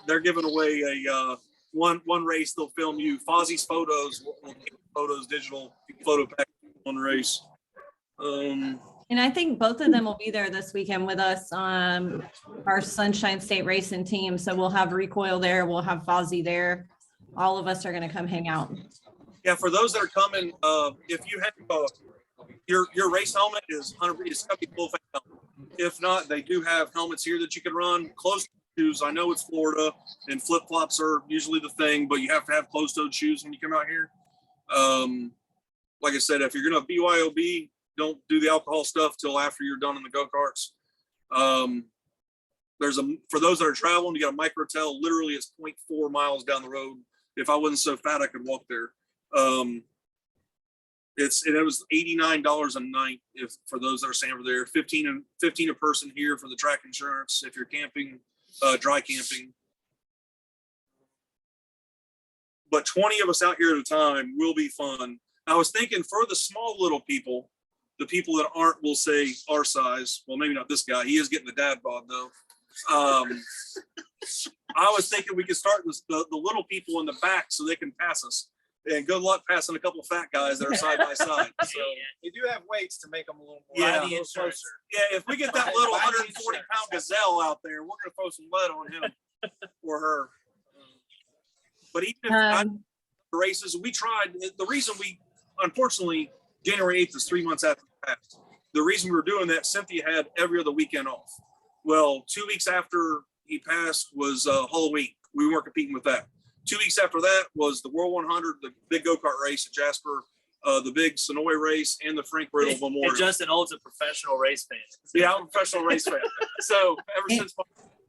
they're giving away a one race. They'll film you. Fozzie's photos, will take photos, digital photo pack on race. And I think both of them will be there this weekend with us on our Sunshine State Racing team. So we'll have Recoil there. We'll have Fozzie there. All of us are going to come hang out. Yeah, for those that are coming, if you have your race helmet is 100%. It's got to be full face helmet. If not, they do have helmets here that you can run. Closed shoes. I know it's Florida, and flip flops are usually the thing, but you have to have closed-toed shoes when you come out here. Like I said, if you're gonna BYOB, don't do the alcohol stuff till after you're done in the go-karts. For those that are traveling, you got a microtel. Literally, it's 0.4 miles down the road. If I wasn't so fat, I could walk there. It was $89 a night for those that are staying over there. 15 a person here for the track insurance if you're camping, dry camping. But 20 of us out here at a time will be fun. I was thinking for the small little people, the people that aren't, we'll say, our size. Well, maybe not this guy. He is getting the dad bod though. I was thinking we could start with the little people in the back so they can pass us. And good luck passing a couple of fat guys that are side by side. So You do have weights to make them a little more Yeah. a little closer. yeah, if we get that little 140-pound gazelle out there, we're gonna throw some lead on him or her. But even if races, we tried. The reason unfortunately, January 8th is 3 months after the past. The reason we were doing that, Cynthia had every other weekend off. Well, 2 weeks after he passed was Halloween. We weren't competing with that. 2 weeks after that was the World 100, the big go-kart race at Jasper, the big Sonoy race, and the Frank Riddle Memorial. And Justin Holt's a professional race fan. Yeah, I'm a professional race fan. So ever since my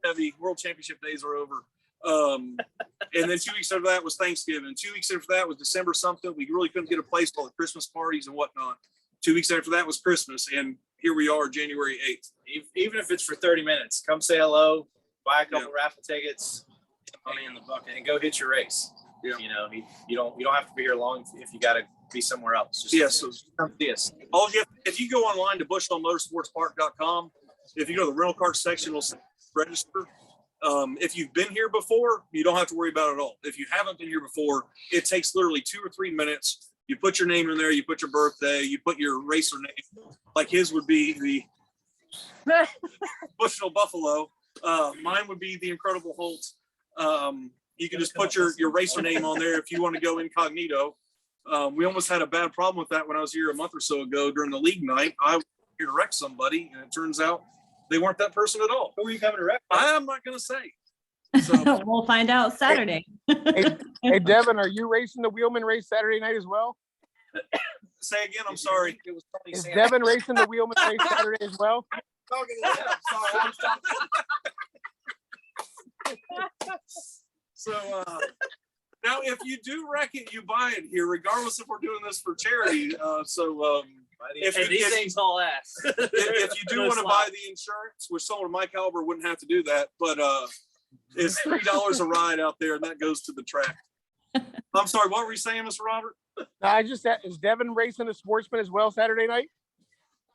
heavy World Championship days were over. And then 2 weeks after that was Thanksgiving. 2 weeks after that was December something. We really couldn't get a place for all the Christmas parties and whatnot. 2 weeks after that was Christmas. And here we are, January 8th. Even if it's for 30 minutes, come say hello, buy a couple raffle tickets, Money in the bucket. and go hit your race. Yeah. You know, you don't have to be here long if you got to be somewhere else. Just Yes. come see us. All you have, if you go online to BushnellMotorsportsPark.com, if you go to the rental car section, it'll say register. If you've been here before, you don't have to worry about it at all. If you haven't been here before, it takes literally 2 or 3 minutes. You put your name in there, you put your birthday, you put your racer name. Like his would be the Bushnell Buffalo. Mine would be the Incredible Holt. You can just put your racer name on there if you want to go incognito. We almost had a bad problem with that when I was here a month or so ago during the league night. I was here to wreck somebody, and it turns out they weren't that person at all. Who are you coming to wreck? I'm not going to say. So, We'll find out Saturday. Hey, Devin, are you racing the Wheelman race Saturday night as well? say again, I'm sorry. It was probably Is Santa. Devin racing the Wheelman race Saturday as well? Talking to them. Sorry, So now, if you do wreck it, you buy it here, regardless if we're doing this for charity. If And these things all ass. if you do No want to slop. buy the insurance, which someone of my caliber wouldn't have to do that, but it's $3 a ride out there, and that goes to the track. I'm sorry, what were you saying, Mr. Robert? No, I just said, is Devin racing a Sportsman as well Saturday night?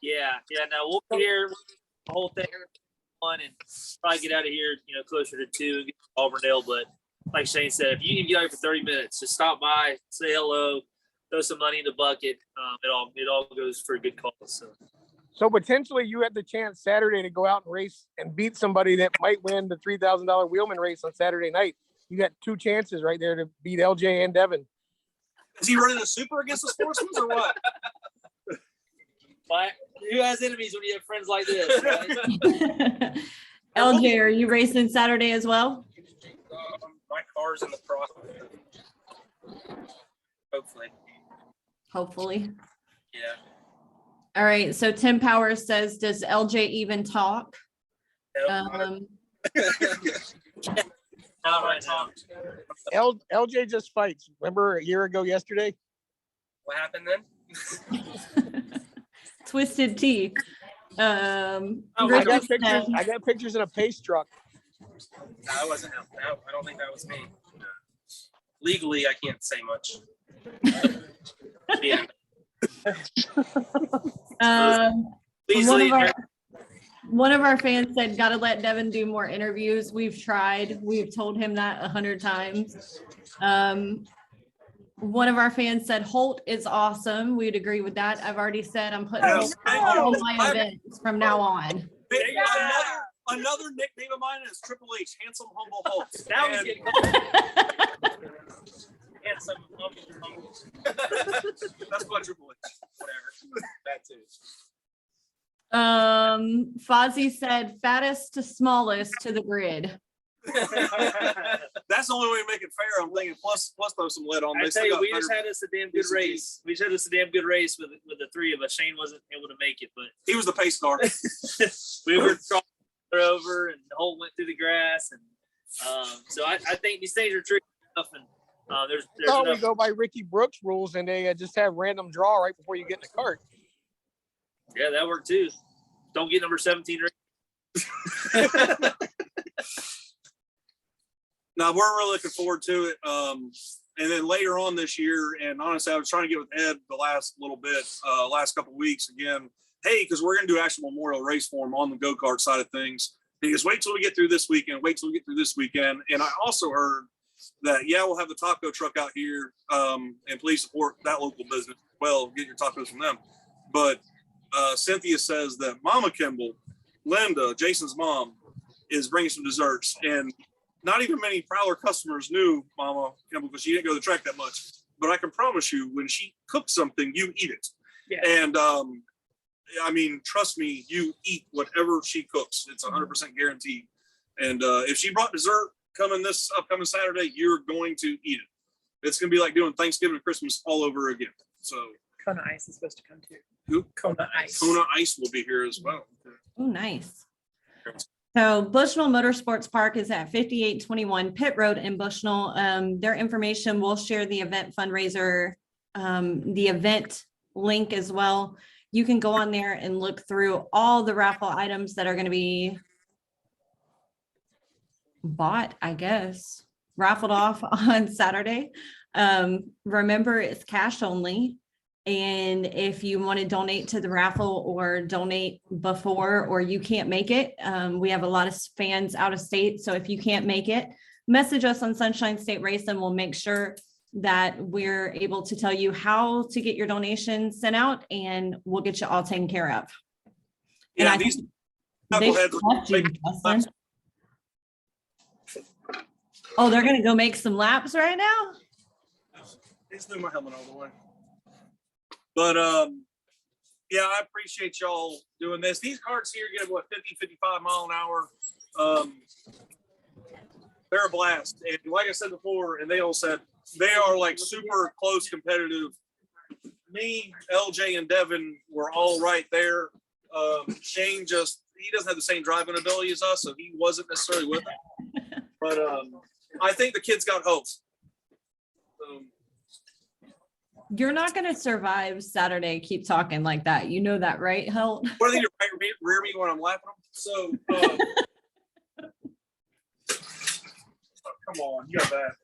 Yeah. No, we'll be here the whole thing on and probably get out of here, closer to 2 and get to Auburndale. But like Shane said, if you can get out here for 30 minutes, just stop by, say hello, throw some money in the bucket. It all goes for a good cause. So potentially you had the chance Saturday to go out and race and beat somebody that might win the $3,000 Wheelman race on Saturday night. You got 2 chances right there to beat LJ and Devin. Is he running a super against the Sportsmen or what? But who has enemies when you have friends like this? Right? LJ, are you racing Saturday as well? My car's in the process. Hopefully. Yeah. All right. So Tim Powers says, does LJ even talk? Nope. Not right now. LJ just fights. Remember a year ago yesterday? What happened then? Twisted Tea. I Richard got said- pictures in a pace truck. I wasn't. No, I don't think that was me. Legally, I can't say much. Yeah. Please one leave. one of our fans said, gotta let Devin do more interviews. We've tried. We've told him that 100 times. One of our fans said Holt is awesome. We'd agree with that. I've already said I'm putting Yes, Holt thank on you. all my events from now on. Another nickname of mine is Triple H, Handsome Humble Hulk. Now he's And- getting handsome. Humble. That's what Triple H. Whatever. That too. Fozzie said fattest to smallest to the grid. That's the only way to make it fair. I'm thinking plus throw some lead on. I They tell still you, got we just better- had us a damn good race. We just had us a damn good race with the 3 of us. Shane wasn't able to make it, but He was the pace car. we were crossing over and the hole went through the grass. And so I think these things are tricky enough. And there's thought we enough. go by Ricky Brooks rules and they just have random draw right before you get in the cart. Yeah, that worked too. Don't get number 17. Now we're really looking forward to it. And then later on this year, and honestly, I was trying to get with Ed the last little bit, last couple of weeks again. Hey, because we're going to do actual memorial race for him on the go-kart side of things. He goes, wait till we get through this weekend. And I also heard that, yeah, we'll have the taco truck out here, and please support that local business as well. Get your tacos from them. But Cynthia says that Mama Kimball, Linda, Jason's mom, is bringing some desserts. And not even many Prowler customers knew Mama Kimball because she didn't go to the track that much. But I can promise you, when she cooks something, you eat it. Yeah. And I mean, trust me, you eat whatever she cooks. It's 100% guaranteed. And if she brought dessert coming this upcoming Saturday, you're going to eat it. It's going to be like doing Thanksgiving and Christmas all over again. So Kona Ice is supposed to come too. who? Kona Ice. Kona Ice will be here as well. Oh, nice. So Bushnell Motorsports Park is at 5821 Pitt Road in Bushnell. Their information, we'll share the event fundraiser, the event link as well. You can go on there and look through all the raffle items that are going to be bought, I guess, raffled off on Saturday. Remember, it's cash only. And if you want to donate to the raffle or donate before, or you can't make it, we have a lot of fans out of state. So if you can't make it, message us on Sunshine State Race and we'll make sure that we're able to tell you how to get your donations sent out, and we'll get you all taken care of. And Yeah, I these think they knuckleheads left you, Justin. Oh, they're gonna go make some laps right now? It's threw my helmet all the way. But yeah, I appreciate y'all doing this. These carts here get what 50, 55 mile an hour. They're a blast. And like I said before, and they all said, they are like super close competitive. Me, LJ, and Devin were all right there. Shane he doesn't have the same driving ability as us, so he wasn't necessarily with it. But I think the kids got hope. You're not gonna survive Saturday. Keep talking like that. You know that, right, Helt? What are they to rear me when I'm laughing? So come on, you got that.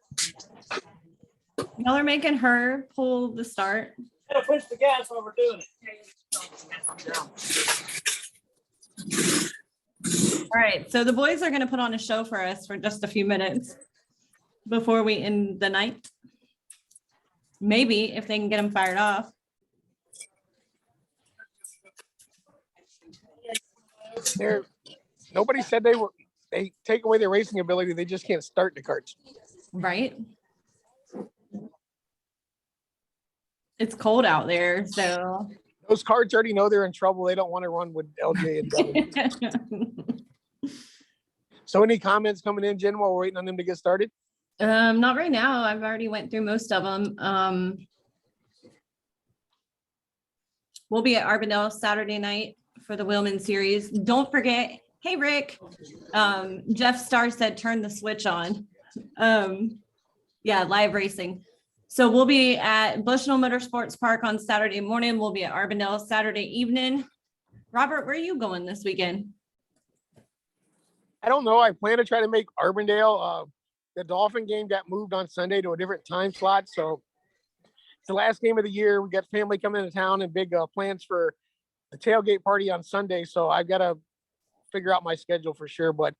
Y'all are making her pull the start. Gotta push the gas while we're doing it. All right, so the boys are gonna put on a show for us for just a few minutes before we end the night. Maybe if they can get them fired off. Nobody said they take away their racing ability. They just can't start the carts. Right. It's cold out there, so. Those carts already know they're in trouble. They don't want to run with LJ and Devin. So any comments coming in, Jen, while we're waiting on them to get started? Not right now. I've already went through most of them. We'll be at Arbondale Saturday night for the Wheelman Series. Don't forget, hey, Rick, Jeff Starr said, turn the switch on. Yeah, live racing. So we'll be at Bushnell Motorsports Park on Saturday morning. We'll be at Arbondale Saturday evening. Robert, where are you going this weekend? I don't know. I plan to try to make Arbondale. The Dolphin game got moved on Sunday to a different time slot. So it's the last game of the year. We got family coming into town and big plans for the tailgate party on Sunday. So I've got to figure out my schedule for sure. But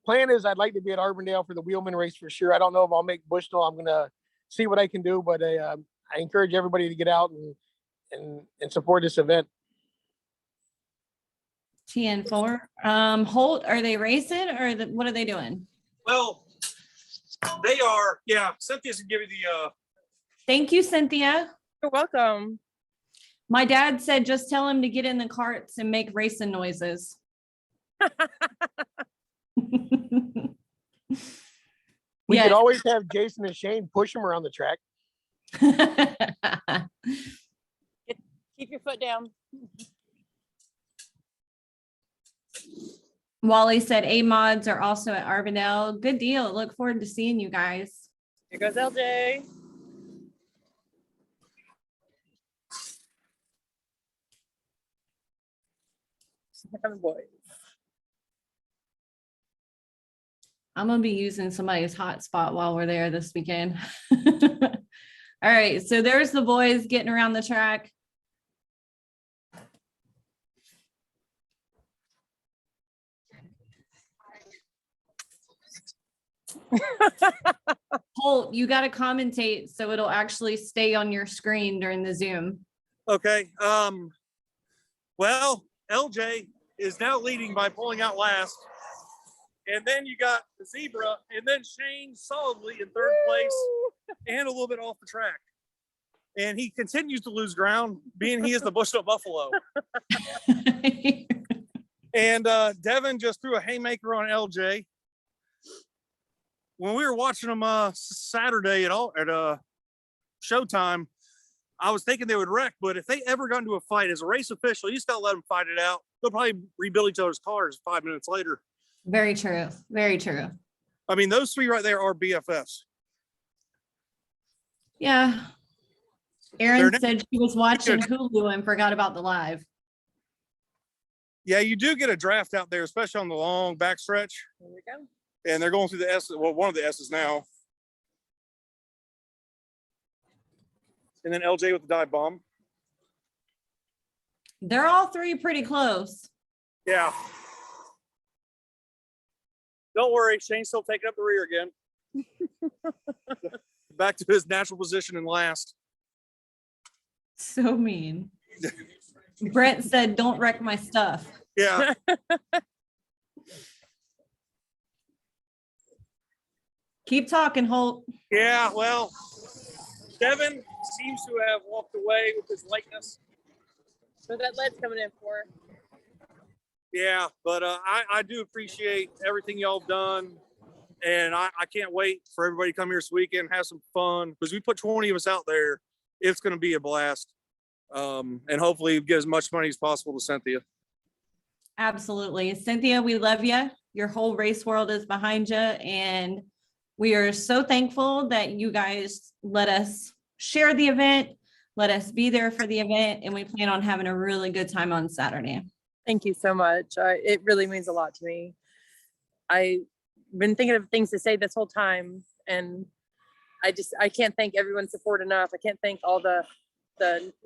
plan is I'd like to be at Arbondale for the Wheelman race for sure. I don't know if I'll make Bushnell. I'm going to see what I can do. But I encourage everybody to get out and support this event. TN4. Holt, are they racing or what are they doing? Well, they are. Yeah, Cynthia's gonna give you the. Thank you, Cynthia. You're welcome. My dad said, just tell him to get in the carts and make racing noises. We could always have Jason and Shane push them around the track. Keep your foot down. Wally said A-Mods are also at Arbondale. Good deal. Look forward to seeing you guys. Here goes LJ. Boys. I'm gonna be using somebody's hotspot while we're there this weekend. All right, so there's the boys getting around the track. Holt, you got to commentate so it'll actually stay on your screen during the Zoom. Okay. Well, LJ is now leading by pulling out last. And then you got the Zebra, and then Shane solidly in third place and a little bit off the track. and he continues to lose ground, being he is the Bushnell Buffalo. And Devin just threw a haymaker on LJ. When we were watching them Saturday at Showtime, I was thinking they would wreck, but if they ever got into a fight as a race official, you just gotta let them fight it out. They'll probably rebuild each other's cars 5 minutes later. Very true. Very true. I mean, those three right there are BFFs. Yeah. Erin said she was watching Hulu and forgot about the live. Yeah, you do get a draft out there, especially on the long backstretch. There we go. And they're going through the S, well, one of the S's now. And then LJ with the dive bomb. They're all three pretty close. Yeah. Don't worry, Shane's still taking up the rear again. Back to his natural position in last. So mean. Brent said, don't wreck my stuff. Yeah. Keep talking, Holt. Yeah, well, Devin seems to have walked away with his likeness. So that lead's coming in for. Yeah, but I do appreciate everything y'all have done. And I can't wait for everybody to come here this weekend, have some fun. Because we put 20 of us out there, it's going to be a blast. And hopefully get as much money as possible to Cynthia. Absolutely. Cynthia, we love you. Your whole race world is behind you. And we are so thankful that you guys let us share the event, let us be there for the event, and we plan on having a really good time on Saturday. Thank you so much. It really means a lot to me. I've been thinking of things to say this whole time, and I can't thank everyone's support enough. I can't thank all the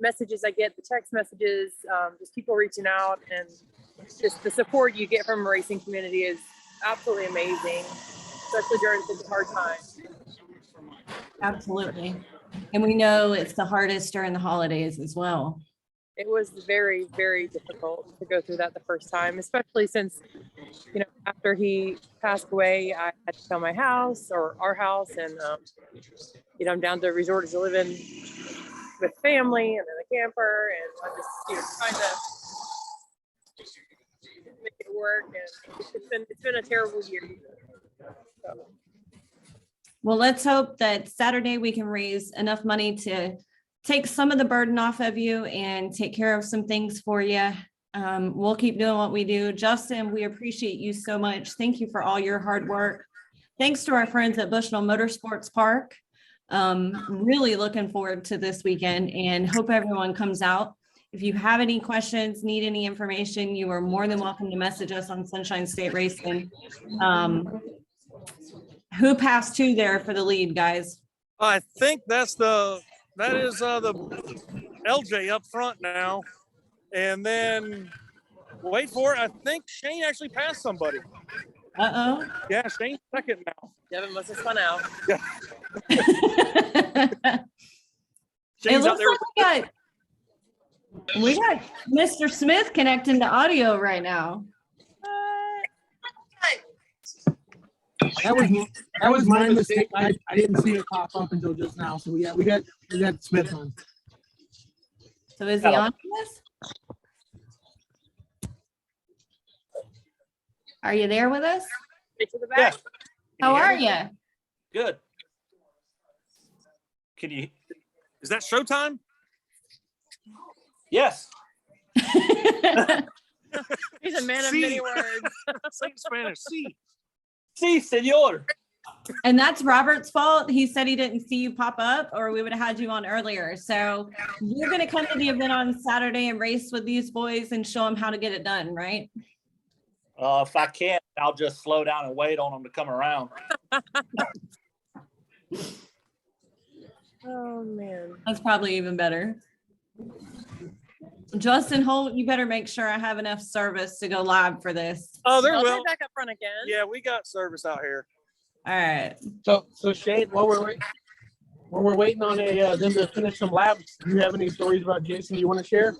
messages I get, the text messages, just people reaching out, and just the support you get from a racing community is absolutely amazing, especially during such a hard time. Absolutely. And we know it's the hardest during the holidays as well. It was very, very difficult to go through that the first time, especially since, after he passed away, I had to sell my house or our house. And, I'm down to resort to living with family and in a camper. And I'm just, trying to make it work. And it's been a terrible year. So. Well, let's hope that Saturday we can raise enough money to take some of the burden off of you and take care of some things for you. We'll keep doing what we do. Justin, we appreciate you so much. Thank you for all your hard work. Thanks to our friends at Bushnell Motorsports Park. Really looking forward to this weekend and hope everyone comes out. If you have any questions, need any information, you are more than welcome to message us on Sunshine State Racing. Who passed who there for the lead, guys? I think that is the LJ up front now. And then wait for it. I think Shane actually passed somebody. Uh-oh. Yeah, Shane's second now. Devin must have spun out. Yeah. It Shane's out looks there. like we got Mr. Smith connecting to audio right now. That was my mistake. I didn't see it pop up until just now. So we got Smith on. So is he on this? Are you there with us? Get to the back. How are you? Good. Can you? Is that showtime? Yes. He's a man of many words. Say in Spanish. Sí. Sí, señor. And that's Robert's fault. He said he didn't see you pop up, or we would have had you on earlier. So you're going to come to the event on Saturday and race with these boys and show them how to get it done, right? If I can't, I'll just slow down and wait on them to come around. Oh, man. That's probably even better. Justin Holt, you better make sure I have enough service to go live for this. Oh, there I'll will. be back up front again. Yeah, we got service out here. All right. So Shane, while we're waiting on them to finish some laps, do you have any stories about Jason you want to share?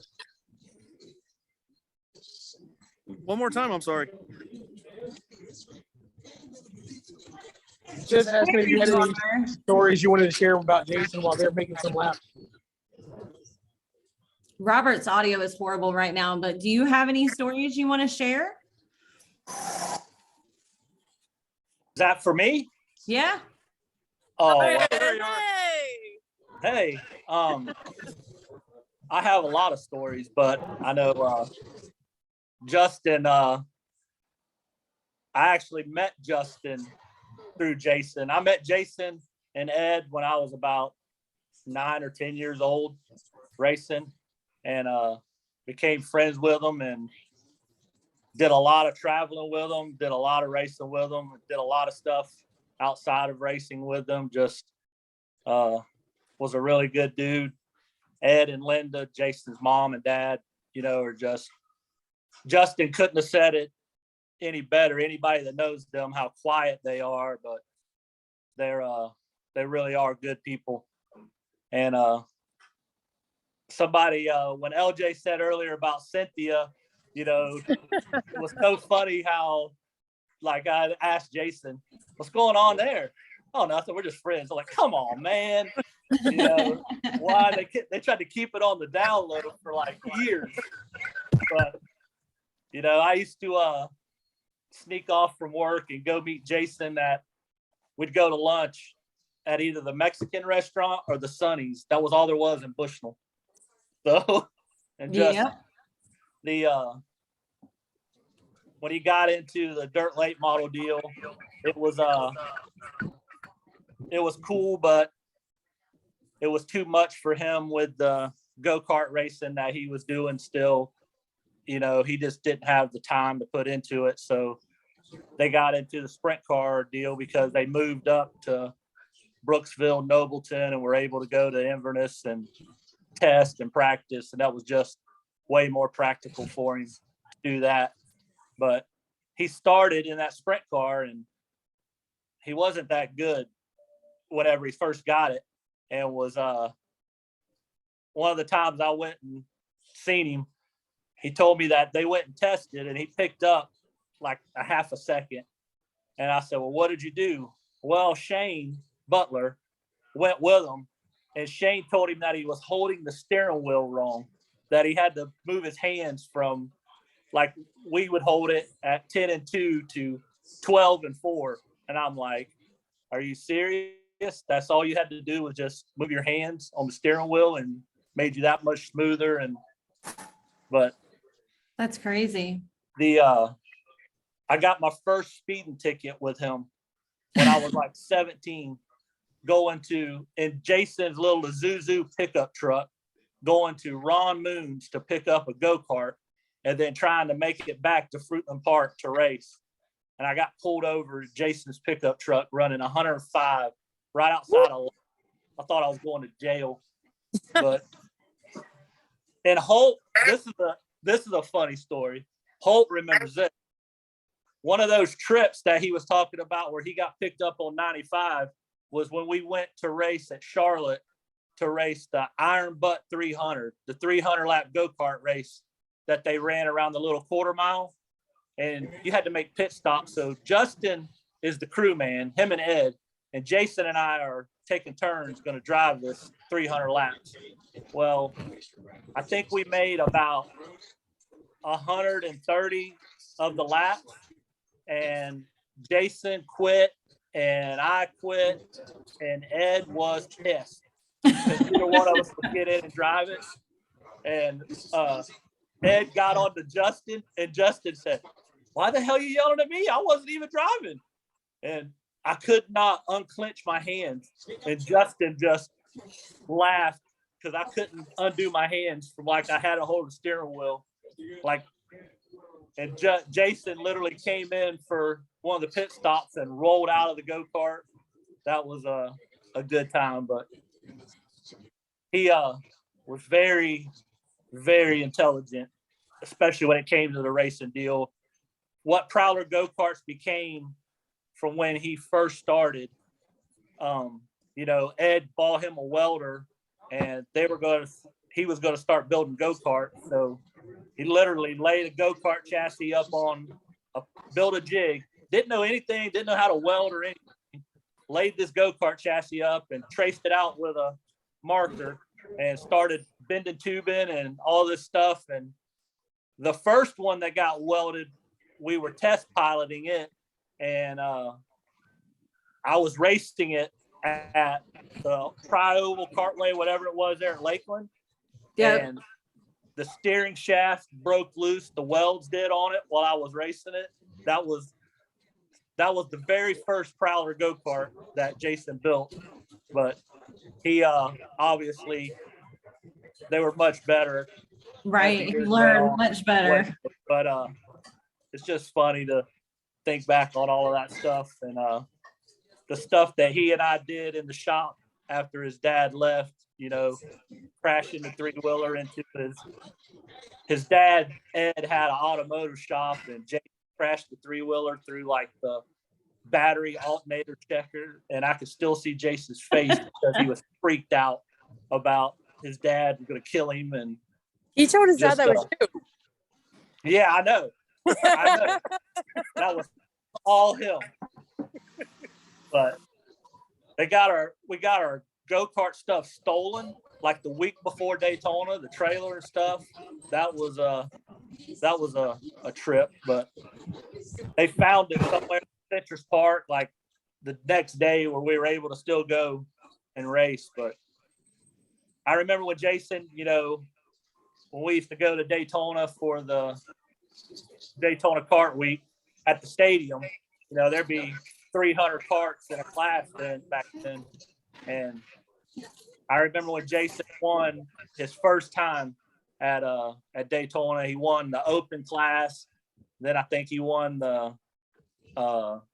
One more time, I'm sorry. Just asking if you had any stories you wanted to share about Jason while they're making some laps. Robert's audio is horrible right now, but do you have any stories you want to share? Is that for me? Yeah. Oh, Hey, wow. there you are. Hey, I have a lot of stories, but I know Justin, I actually met Justin through Jason. I met Jason and Ed when I was about 9 or 10 years old racing, and became friends with them and did a lot of traveling with them, did a lot of racing with them, did a lot of stuff outside of racing with them. Just was a really good dude. Ed and Linda, Jason's mom and dad, are just, Justin couldn't have said it any better. Anybody that knows them, how quiet they are, but they really are good people. And somebody, when LJ said earlier about Cynthia, it was so funny how, like, I asked Jason, what's going on there? Oh, nothing. We're just friends. I'm like, come on, man. Why they tried to keep it on the down low for like years. But, I used to sneak off from work and go meet Jason we'd go to lunch at either the Mexican restaurant or the Sonny's. That was all there was in Bushnell. So, and just when he got into the dirt late model deal, it was cool, but it was too much for him with the go-kart racing that he was doing still. He just didn't have the time to put into it. So they got into the sprint car deal because they moved up to Brooksville, Nobleton, and were able to go to Inverness and test and practice. And that was just way more practical for him to do that. But he started in that sprint car and he wasn't that good whenever he first got it. And was one of the times I went and seen him, he told me that they went and tested and he picked up like a half a second. And I said, well, what did you do? Well, Shane Butler went with him, and Shane told him that he was holding the steering wheel wrong, that he had to move his hands from, like, we would hold it at 10 and 2 to 12 and 4. And I'm like, are you serious? That's all you had to do was just move your hands on the steering wheel and made you that much smoother. But That's crazy. I got my first speeding ticket with him when I was like 17, going in Jason's little Isuzu pickup truck, going to Ron Moon's to pick up a go-kart and then trying to make it back to Fruitland Park to race. And I got pulled over Jason's pickup truck running 105 right outside of, I thought I was going to jail. But and Holt, this is a funny story. Holt remembers it. One of those trips that he was talking about where he got picked up on 95 was when we went to race at Charlotte to race the Iron Butt 300, the 300 lap go-kart race that they ran around the little quarter mile. And you had to make pit stops. So Justin is the crew man, him and Ed, and Jason and I are taking turns going to drive this 300 laps. Well, I think we made about 130 of the laps, and Jason quit and I quit, and Ed was pissed because neither one of us would get in and drive it. And Ed got on to Justin, and Justin said, why the hell are you yelling at me? I wasn't even driving. And I could not unclench my hands. And Justin just laughed because I couldn't undo my hands from, like, I had a hold of the steering wheel. Like, and Jason literally came in for one of the pit stops and rolled out of the go-kart. That was a good time. But he was very, very intelligent, especially when it came to the racing deal. What Prowler go-karts became from when he first started, Ed bought him a welder, and he was going to start building go-karts. So he literally laid a go-kart chassis up on built a jig, didn't know anything, didn't know how to weld or anything, laid this go-kart chassis up and traced it out with a marker, and started bending tubing and all this stuff. And the first one that got welded, we were test piloting it, and I was racing it at the Tri-Oval Cartway, whatever it was there at Lakeland. Yeah. And the steering shaft broke loose. The welds did on it while I was racing it. That was the very first Prowler go-kart that Jason built. But he obviously, they were much better. Right. He learned much better. But it's just funny to think back on all of that stuff, and the stuff that he and I did in the shop after his dad left, crashing the three-wheeler into his dad, Ed, had an automotive shop, and Jake crashed the three-wheeler through like the battery alternator checker, and I could still see Jason's face because he was freaked out about his dad going to kill him. And he told his dad that was you. Yeah, I know. That was all him. But we got our go-kart stuff stolen like the week before Daytona, the trailer and stuff. That was a trip, but they found it somewhere in Citrus Park like the next day where we were able to still go and race. But I remember when Jason, when we used to go to Daytona for the Daytona Kart Week at the stadium, there'd be 300 karts in a class back then. And I remember when Jason won his first time at Daytona, he won the open class. Then I think he won the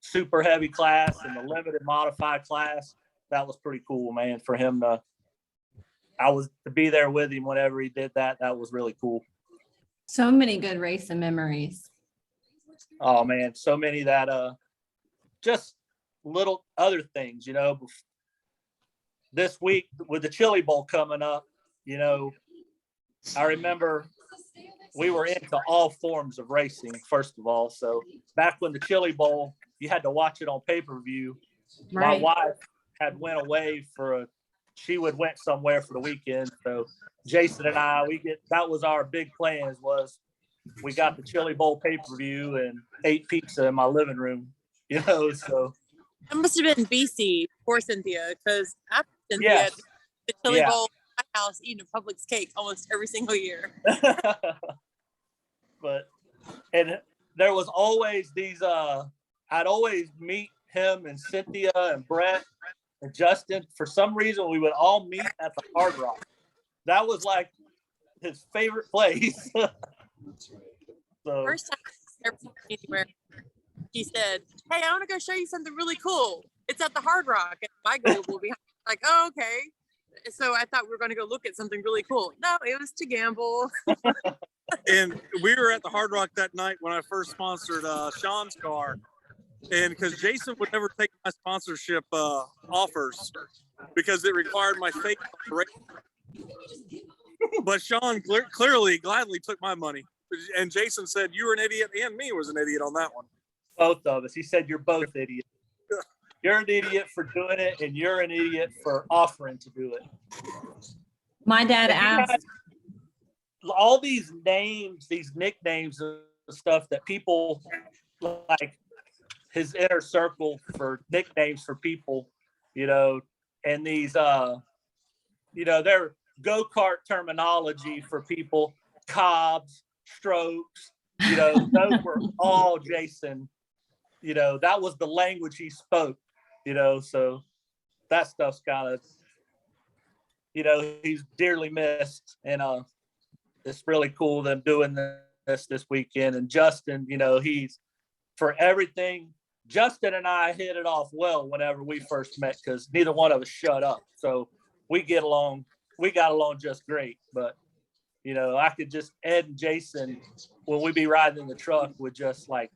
super heavy class and the limited modified class. That was pretty cool, man, for him to be there with him whenever he did that. That was really cool. So many good racing memories. Oh man, so many that just little other things, this week with the Chili Bowl coming up, I remember we were into all forms of racing, first of all. So back when the Chili Bowl, you had to watch it on pay-per-view. Right. My wife had went away she went somewhere for the weekend. So Jason and I, that was our big plans, was we got the Chili Bowl pay-per-view and ate pizza in my living room, so. It must have been BC before Cynthia, because after Cynthia, Yes. the Chili Bowl at my house eating a Publix cake almost every single year. And there was always these, I'd always meet him and Cynthia and Brett and Justin. For some reason, we would all meet at the Hard Rock. That was like his favorite place. So, first time I ever seen anywhere, he said, "Hey, I want to go show you something really cool. It's at the Hard Rock." And my goal will be like, "Oh, okay." So I thought we were going to go look at something really cool. No, it was to gamble. And we were at the Hard Rock that night when I first sponsored Sean's car. And because Jason would never take my sponsorship offers because it required my fake race. But Sean gladly took my money. And Jason said, "You were an idiot," and me was an idiot on that one. Both of us. He said, "You're both idiots. You're an idiot for doing it, and you're an idiot for offering to do it." My dad asked all these names, these nicknames and stuff that people like, his inner circle for nicknames for people, and these, they're go-kart terminology for people, cobs, strokes, those were all Jason. That was the language he spoke, so that stuff's kind of, he's dearly missed. And it's really cool them doing this weekend. And Justin, he's for everything. Justin and I hit it off well whenever we first met, because neither one of us shut up. So we got along just great. But, I could just, Ed and Jason, when we be riding in the truck, would just like,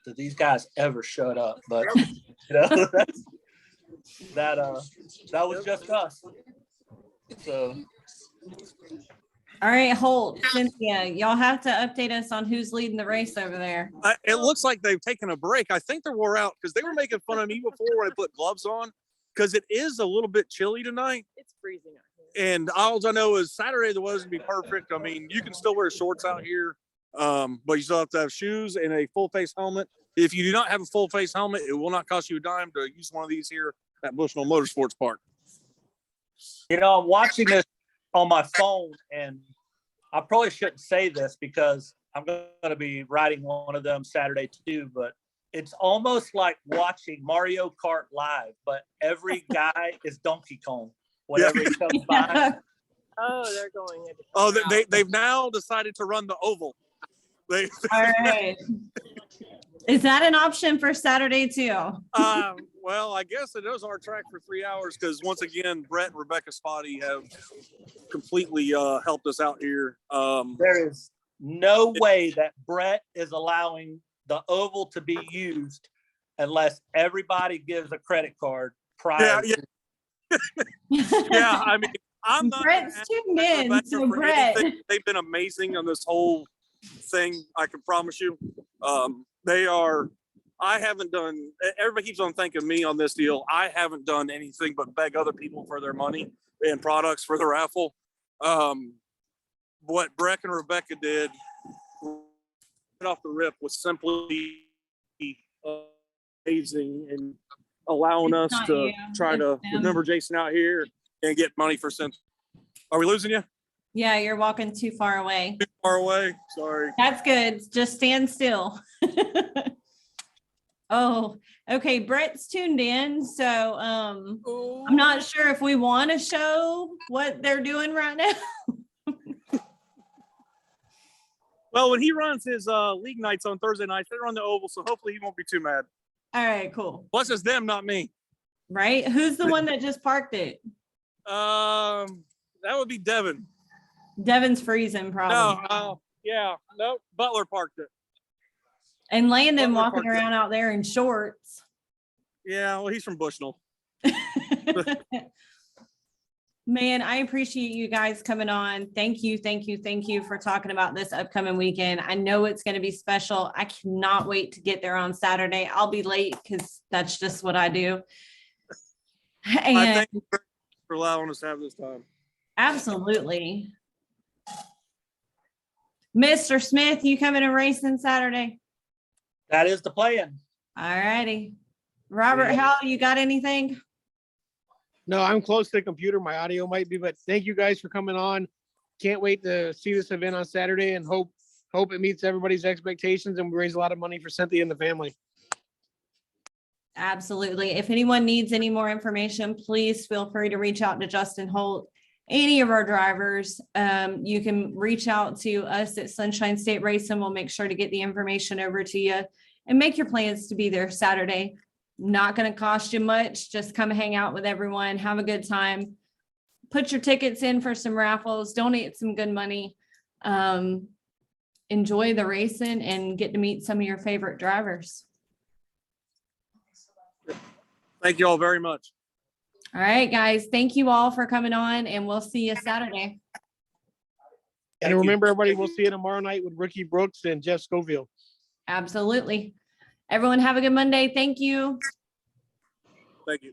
do these guys ever shut up? But, that was just us. So. All right, Holt, Cynthia, y'all have to update us on who's leading the race over there. It looks like they've taken a break. I think they're wore out because they were making fun of me before when I put gloves on, because it is a little bit chilly tonight. It's freezing out And all I know is Saturday the weather's gonna be perfect. I mean, you can still wear shorts out here, but you still have to have shoes and a full face helmet. If you do not have a full face helmet, it will not cost you a dime to use one of these here at Bushnell Motorsports Park. You know, I'm watching this on my phone, and I probably shouldn't say this because I'm going to be riding one of them Saturday too, but it's almost like watching Mario Kart live, but every guy is Donkey Kong whenever he comes by. Oh, they're going into. Oh, they've now decided to run the oval. All right. Is that an option for Saturday too? Well, I guess it is our track for 3 hours because once again, Brett and Rebecca Spotty have completely helped us out here. There is no way that Brett is allowing the oval to be used unless everybody gives a credit card prior. Yeah. Yeah, I mean, I'm not. Brett's tuned in, so Brett. They've been amazing on this whole thing. I can promise you. They are. I haven't done. Everybody keeps on thanking me on this deal. I haven't done anything but beg other people for their money and products for the raffle. What Breck and Rebecca did right off the rip was simply amazing and allowing us to try to remember Jason out here and get money for cents. Are we losing you? Yeah, you're walking too far away. Too far away. Sorry. That's good. Just stand still. Oh, okay. Brett's tuned in. So I'm not sure if we want to show what they're doing right now. Well, when he runs his league nights on Thursday nights, they run the oval, so hopefully he won't be too mad. All right, cool. Plus, it's them, not me. Right? Who's the one that just parked it? That would be Devin. Devin's freezing, probably. No, yeah, no, Butler parked it. And Landon walking around out there in shorts. Yeah, well, he's from Bushnell. Man, I appreciate you guys coming on. Thank you for talking about this upcoming weekend. I know it's going to be special. I cannot wait to get there on Saturday. I'll be late because that's just what I do. And I thank you for allowing us to have this time. Absolutely. Mr. Smith, you coming and racing Saturday? That is the plan. All righty. Robert, Howell, you got anything? No, I'm close to the computer. My audio might be, but thank you guys for coming on. Can't wait to see this event on Saturday and hope it meets everybody's expectations and we raise a lot of money for Cynthia and the family. Absolutely. If anyone needs any more information, please feel free to reach out to Justin Holt, any of our drivers. You can reach out to us at Sunshine State Racing. We'll make sure to get the information over to you and make your plans to be there Saturday. Not going to cost you much. Just come hang out with everyone. Have a good time. Put your tickets in for some raffles. Donate some good money. Enjoy the racing and get to meet some of your favorite drivers. Thank you all very much. All right, guys. Thank you all for coming on, and we'll see you Saturday. And remember, everybody, we'll see you tomorrow night with Ricky Brooks and Jeff Scoville. Absolutely. Everyone have a good Monday. Thank you. Thank you.